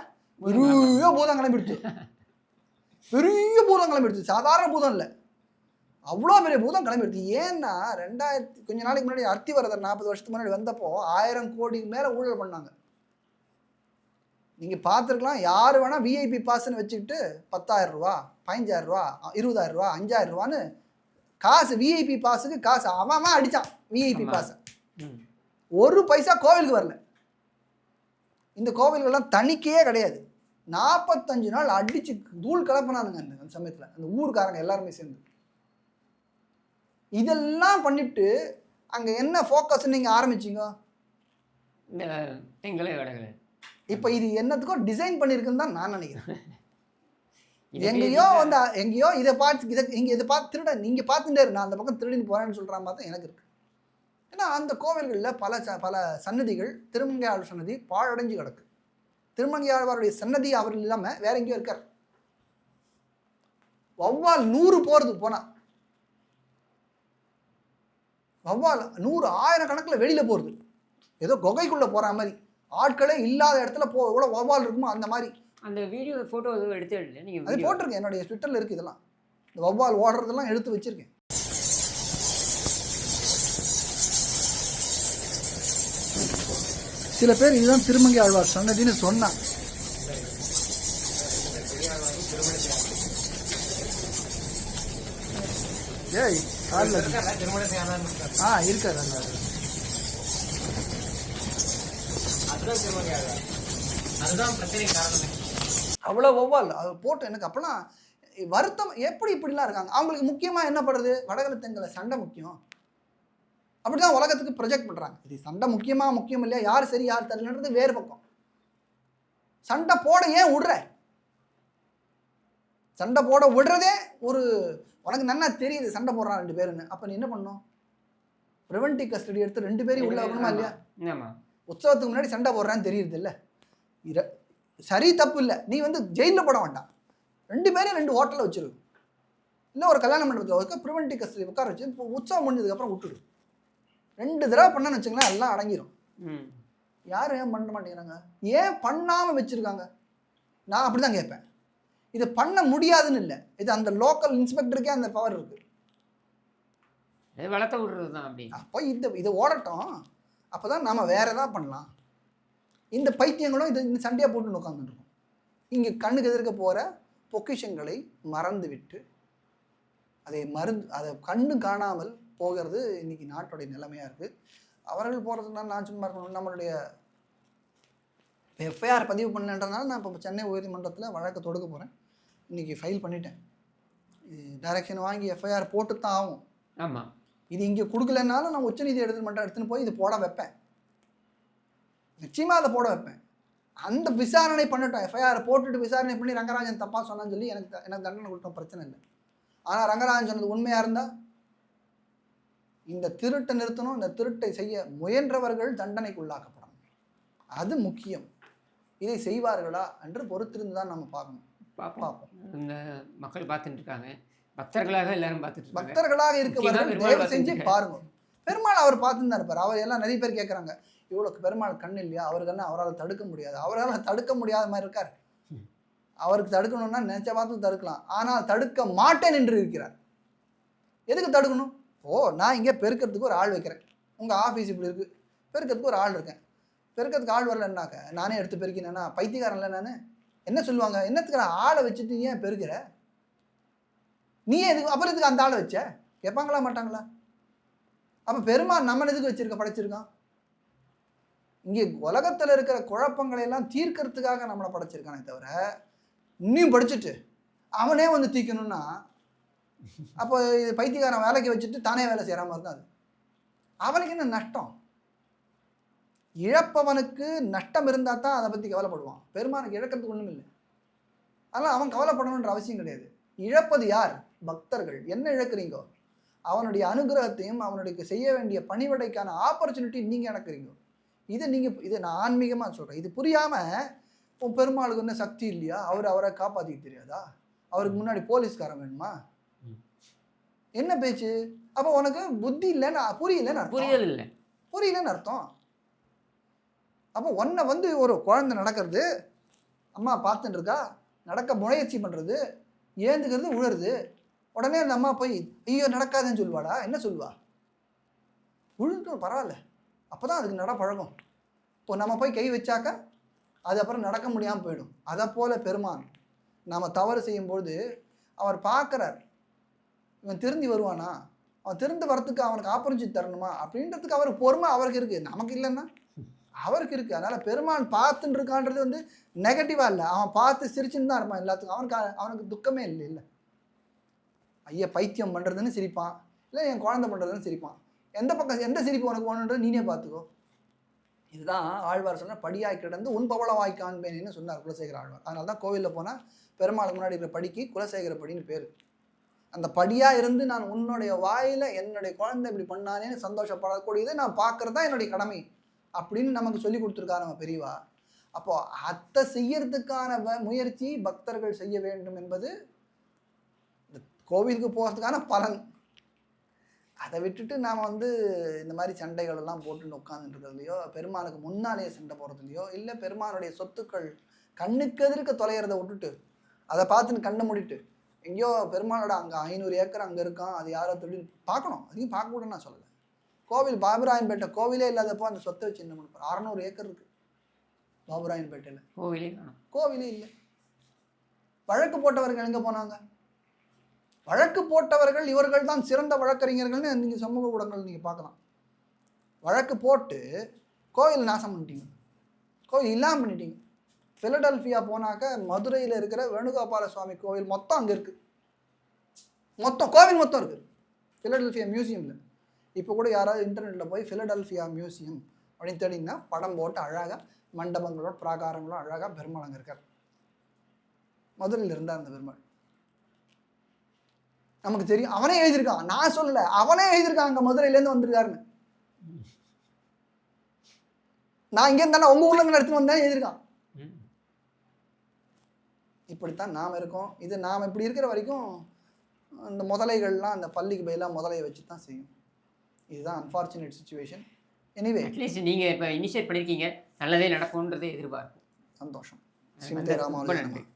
பெரிய பூதம் கிளம்பிடுச்சு. பெரிய பூதம் கிளம்பிடுச்சு, சாதாரண பூதம் இல்லை, அவ்வளோ பெரிய பூதம் கிளம்பிடுச்சு. ஏன்னா கொஞ்ச நாளைக்கு முன்னாடி அத்திவரதர் 40 வருஷத்துக்கு முன்னாடி வந்தப்போ 1000 கோடிக்கு மேலே ஊழல் பண்ணாங்க. நீங்கள் பார்த்துருக்கலாம். யார் வேணால் விஐபி பாஸ்ன்னு வச்சுக்கிட்டு 10,000 ரூபா, 15,000 ரூபா, 20,000 ரூபா, 5,000 ரூபான்னு காசு, விஐபி பாஸுக்கு காசு அவன் அடித்தான். விஐபி பாஸை 1 பைசா கோவிலுக்கு வரல. இந்த கோவில்கள்லாம் தணிக்கையே கிடையாது. 45 நாள் அடித்து தூள் கலப்பினானுங்க அந்த சமயத்தில், அந்த ஊருக்காரங்க எல்லாருமே சேர்ந்து. இதெல்லாம் பண்ணிட்டு அங்கே என்ன ஃபோக்கஸ் நீங்கள் ஆரம்பிச்சிங்க? இப்போ இது என்னத்துக்கோ டிசைன் பண்ணியிருக்குன்னு தான் நான் நினைக்கிறேன். எங்கேயோ இதை பார்த்து திருட நீங்கள் பார்த்துட்டே நான் அந்த பக்கம் திருடின்னு போகிறேன்னு சொல்கிற மாதிரி தான் எனக்கு இருக்குது. ஏன்னா அந்த கோவில்களில் பல சன்னதிகள், திருமங்கையாளர் சன்னதி பாழடைஞ்சு கிடக்கு. திருமங்கையாளருடைய சன்னதி அவர்கள் இல்லாமல் வேற எங்கேயோ இருக்கார். வௌவால் 100 போகிறது போனால், வௌவால் 100 ஆயிரக்கணக்கில் வெளியில் போகிறது. ஏதோ குகைக்குள்ளே போகிற மாதிரி, ஆட்களே இல்லாத இடத்துல எவ்வளோ வௌவால் இருக்குமோ அந்த மாதிரி. அந்த வீடியோ ஃபோட்டோ எடுத்து நீங்கள் அது போட்டிருக்கேன், என்னுடைய ட்விட்டரில் இருக்குது. இதெல்லாம் இந்த வௌவால் ஓடுறதெல்லாம் எடுத்து வச்சுருக்கேன். சில பேர் இதுதான் திருமங்கை ஆழ்வார் சன்னதின்னு சொன்னான். ஏய் இருக்காரு அவ்வளோ வௌவால் அது போட்டு எனக்கு அப்போலாம் வருத்தம். எப்படி இப்படிலாம் இருக்காங்க? அவங்களுக்கு முக்கியமாக என்ன பண்ணுறது? வடகலை தெங்கலை சண்டை முக்கியம், அப்படி தான் உலகத்துக்கு ப்ரொஜெக்ட் பண்ணுறாங்க. இது சண்டை முக்கியம் இல்லையா, யார் சரி யார் தரலன்றது வேறு பக்கம். சண்டை போட ஏன் விடுற? சண்டை போட விடுறதே உனக்கு நல்லா தெரியுது சண்டை போடுறான் 2 பேருன்னு. அப்போ நீ என்ன பண்ணணும்? ப்ரிவென்டிவ் கஸ்டடி எடுத்து 2 பேரையும் உள்ள வைக்கணுமா இல்லையா? ஆமா. உற்சவத்துக்கு முன்னாடி சண்டை போடுறான்னு தெரியுது இல்லை? சரி தப்பு இல்லை, நீ வந்து ஜெயிலில் போட வேண்டாம், 2 பேரையும் 2 ஹோட்டலில் வச்சிரு, இல்லை ஒரு கல்யாண மண்டபத்தில் வைக்க ப்ரிவென்டிவ் கஸ்டடி உட்கார வச்சு இப்போ உற்சவம் முடிஞ்சதுக்கப்புறம் விட்டுடு. 2 தடவை பண்ணன்னு வச்சுங்களேன் எல்லாம் அடங்கிடும். யாரும் ஏன் பண்ண மாட்டேங்கிறாங்க? ஏன் பண்ணாமல் வச்சுருக்காங்க? நான் அப்படி தான் கேட்பேன். இது பண்ண முடியாதுன்னு இல்லை, இது அந்த லோக்கல் இன்ஸ்பெக்டருக்கே அந்த பவர் இருக்குது. வளர்த்த விடுறது தான் அப்படி. அப்போ இதை ஓடட்டும், அப்போ தான் நம்ம வேறு எதாவது பண்ணலாம். இந்த பைத்தியங்களும் இந்த சண்டையாக போட்டு உட்காந்துருக்கும். இங்கே கண்ணுக்கு எதிர்க்க போகிற பொக்கிஷங்களை மறந்து விட்டு அதை கண்டு காணாமல் போகிறது இன்றைக்கி நாட்டுடைய நிலைமையாக இருக்குது. அவர்கள் போகிறதுனால நான் சும்மா இருக்கணும். நம்மளுடைய எஃப்ஐஆர் பதிவு பண்ணன்றதுனால நான் இப்போ சென்னை உயர்நீதிமன்றத்தில் வழக்கை தொடுக்க போகிறேன். இன்றைக்கி ஃபைல் பண்ணிட்டேன். டைரக்ஷன் வாங்கி எஃப்ஐஆர் போட்டு தான் ஆகும். ஆமாம். இது இங்கே கொடுக்கலனாலும் நான் உச்சநீதிமன்றம் எடுத்துன்னு போய் இது போட வைப்பேன். நிச்சயமாக அதை போட வைப்பேன். அந்த விசாரணை பண்ணட்டும். எஃப்ஐஆர் போட்டுட்டு விசாரணை பண்ணி ரங்கராஜன் தப்பாக சொன்னான்னு சொல்லி எனக்கு தண்டனை கொடுத்தோம், பிரச்சனை இல்லை. ஆனால் ரங்கராஜன் சொன்னது உண்மையாக இருந்தால் இந்த திருட்டை நிறுத்தணும். இந்த திருட்டை செய்ய முயன்றவர்கள் தண்டனைக்குள்ளாக்கப்படணும். அது முக்கியம். இதை செய்வார்களா என்று பொறுத்திருந்து தான் நம்ம பார்க்கணும். பார்ப்போம். இந்த மக்கள் பார்த்துட்டு இருக்காங்க, பக்தர்களாக எல்லாரும் பார்த்துட்டு இருக்காங்க. பக்தர்களாக இருக்கவர்கள் தயவு செஞ்சு பாருங்க. பெருமாள் அவர் பார்த்துன்னு தான் இருப்பார். அவர் எல்லாம் நிறைய பேர் கேட்குறாங்க, இவ்வளோ பெருமாள் கண் இல்லையா, அவருக்குன்னா அவரால் தடுக்க முடியாது. அவரால் தடுக்க முடியாத மாதிரி இருக்கார். அவருக்கு தடுக்கணும்னா நினைச்ச பார்த்து தடுக்கலாம், ஆனால் தடுக்க மாட்டேன் என்று இருக்கிறார். எதுக்கு தடுக்கணும்? நான் இங்கே பெருக்கிறதுக்கு ஒரு ஆள் வைக்கிறேன், உங்கள் ஆஃபீஸ் இப்படி இருக்குது, பெருக்கிறதுக்கு ஒரு ஆள் இருக்கேன், பெருக்கிறதுக்கு ஆள் வரலன்னாக்க நானே எடுத்து பெருக்கினேன்னா பைத்தியக்காரன் இல்லை நான்? என்ன சொல்லுவாங்க, என்னத்துக்கு நான் ஆளை வச்சுட்டு ஏன் பெருக்கிற, நீ எதுக்கு அப்புறம் எதுக்கு அந்த ஆளை வச்ச கேட்பாங்களா மாட்டாங்களா? அப்போ பெருமாள் நம்ம எதுக்கு வச்சிருக்க படைச்சிருக்கான்? இங்கே உலகத்தில் இருக்கிற குழப்பங்களை எல்லாம் தீர்க்கறதுக்காக நம்மளை படைச்சிருக்கானே தவிர இன்னும் படிச்சுட்டு அவனே வந்து தீக்கணும்னா அப்போ பைத்தியக்காரன் வேலைக்கு வச்சுட்டு தானே வேலை செய்கிற மாதிரி தான் அது. அவனுக்கு என்ன நஷ்டம்? இழப்பவனுக்கு நஷ்டம் இருந்தால் தான் அதை பற்றி கவலைப்படுவான். பெருமானுக்கு இழக்கிறதுக்கு ஒன்றும் இல்லை, அதனால் அவன் கவலைப்படணுன்ற அவசியம் கிடையாது. இழப்பது யார்? பக்தர்கள். என்ன இழக்கிறீங்கோ? அவனுடைய அனுகிரகத்தையும் அவனுடைய செய்ய வேண்டிய பணிவிடைக்கான ஆப்பர்ச்சுனிட்டி நீங்கள் இழக்கிறீங்க. இதை நான் ஆன்மீகமாக சொல்கிறேன். இது புரியாமல் பெருமாளுக்கு என்ன சக்தி இல்லையா, அவரை காப்பாற்றிக்க தெரியாதா, அவருக்கு முன்னாடி போலீஸ்காரன் வேணுமா, என்ன பேச்சு? அப்போ உனக்கு புத்தி இல்லைன்னு புரியலன்னு அர்த்தம். அப்போ ஒன்றை வந்து ஒரு குழந்தை நடக்கிறது, அம்மா பார்த்துட்டு இருக்கா, நடக்க முயற்சி பண்ணுறது, ஏந்துக்கிறது, உழருது, உடனே அந்த அம்மா போய் ஐயோ நடக்காதுன்னு சொல்லுவாடா? என்ன சொல்லுவா? உழுந்து பரவாயில்ல, அப்போ தான் அதுக்கு நட பழகும். இப்போ நம்ம போய் கை வச்சாக்க அது அப்புறம் நடக்க முடியாமல் போயிடும். அதை போல் பெருமான் நாம் தவறு செய்யும்போது அவர் பார்க்குறார், இவன் திருந்தி வருவானா, அவன் திருந்து வரத்துக்கு அவனுக்கு ஆப்பர்ச்சுனிட்டி தரணுமா அப்படின்றதுக்கு அவருக்கு பொறுமை அவருக்கு இருக்குது, நமக்கு இல்லைன்னா அவருக்கு இருக்குது. அதனால் பெருமான் பார்த்துன்னு இருக்கான்றது வந்து நெகட்டிவாக இல்லை, அவன் பார்த்து சிரிச்சுன்னு தான் இருப்பான் எல்லாத்துக்கும். அவனுக்கு துக்கமே இல்லை. ஐயா பைத்தியம் பண்ணுறதுன்னு சிரிப்பான், இல்லை என் குழந்தை பண்ணுறதுன்னு சிரிப்பான். எந்த சிரிப்பு உனக்கு வேணுன்றது நீனே பார்த்துக்கோ. இதுதான் ஆழ்வார் சொன்ன படியாய் கிடந்து உன் பவளவாய் காண்பேன்னு சொன்னார் குலசேகர ஆழ்வார். அதனால தான் கோவிலில் போனால் பெருமாளுக்கு முன்னாடி இருக்கிற படிக்கு குலசேகர படின்னு பேர். அந்த படியாக இருந்து நான் உன்னுடைய வாயில் என்னுடைய குழந்தை இப்படி பண்ணானேன்னு சந்தோஷப்படக்கூடியதை நான் பார்க்குறது தான் என்னுடைய கடமை அப்படின்னு நமக்கு சொல்லி கொடுத்துருக்காரு நம்ம பெரியவா. அப்போது அதை செய்யறதுக்கான முயற்சி பக்தர்கள் செய்ய வேண்டும் என்பது இந்த கோவிலுக்கு போகிறதுக்கான பலன். அதை விட்டுட்டு நாம் வந்து இந்த மாதிரி சண்டைகள் எல்லாம் போட்டுன்னு உட்காந்துட்டு இருக்கிறதுலையோ, பெருமாளுக்கு முன்னாலேயே சண்டை போடுறதுலையோ, இல்லை பெருமாளுடைய சொத்துக்கள் கண்ணுக்கு எதிர்க்க தொலைகிறத விட்டுட்டு அதை பார்த்துன்னு கண்ணை மூடிட்டு எங்கேயோ பெருமாளோட அங்கே 500 ஏக்கர் அங்கே இருக்கான், அது யாரோ தொழில் பார்க்கணும், அதையும் பார்க்கக்கூடன்னு நான் சொல்லலை. கோவில் பாபுராயன்பேட்டை கோவிலே இல்லாதப்போ அந்த சொத்தை வச்சு என்ன பண்ணுறாரு? 600 ஏக்கர் இருக்குது பாபுராயன்பேட்டையில், கோவிலே இல்லை. வழக்கு போட்டவர்கள் எங்கே போனாங்க? வழக்கு போட்டவர்கள் இவர்கள் தான் சிறந்த வழக்கறிஞர்கள்னு நீங்கள் சமூக ஊடகங்கள் நீங்கள் பார்க்கலாம். வழக்கு போட்டு கோவில் நாசம் பண்ணிட்டீங்க, கோவில் இல்லாமல் பண்ணிட்டீங்க. பிலடெல்ஃபியா போனாக்க மதுரையில் இருக்கிற வேணுகோபால சுவாமி கோவில் மொத்தம் அங்கே இருக்குது, கோவில் மொத்தம் இருக்குது பிலடெல்ஃபியா மியூசியமில். இப்போ கூட யாராவது இன்டர்நெட்டில் போய் பிலடெல்ஃபியா மியூசியம் அப்படின்னு தேடிங்கன்னா படம் போட்டு அழகாக மண்டபங்களோட பிராகாரங்களோட அழகாக பெருமாள் அங்கே இருக்கார். மதுரையில் இருந்தார் அந்த பெருமாள், நமக்கு தெரியும். அவனே எழுதியிருக்கான், நான் சொல்லலை, அவனே எழுதியிருக்கான் அங்கே மதுரையிலேருந்து வந்திருக்காருன்னு. நான் இங்கே இருந்தானே உங்கள் ஊரில் இருந்து எடுத்துன்னு வந்தேன் எழுதியிருக்கான். ம். இப்படித்தான் நாம் இருக்கோம். இது நாம் இப்படி இருக்கிற வரைக்கும் அந்த முதலைகள்லாம் அந்த பள்ளிக்கு பதிலாக முதலையை வச்சு தான் செய்யும். இதுதான் அன்ஃபார்ச்சுனேட் சுச்சுவேஷன். எனிவே அட்லீஸ்ட் நீங்கள் இப்போ இனிஷியேட் பண்ணியிருக்கீங்க, நல்லதே நடக்கும்ன்றதை எதிர்பார்க்கும். சந்தோஷம். அது ஸ்ரீமதே வந்து ரொம்ப ராமாவளி நன்றி. நமः.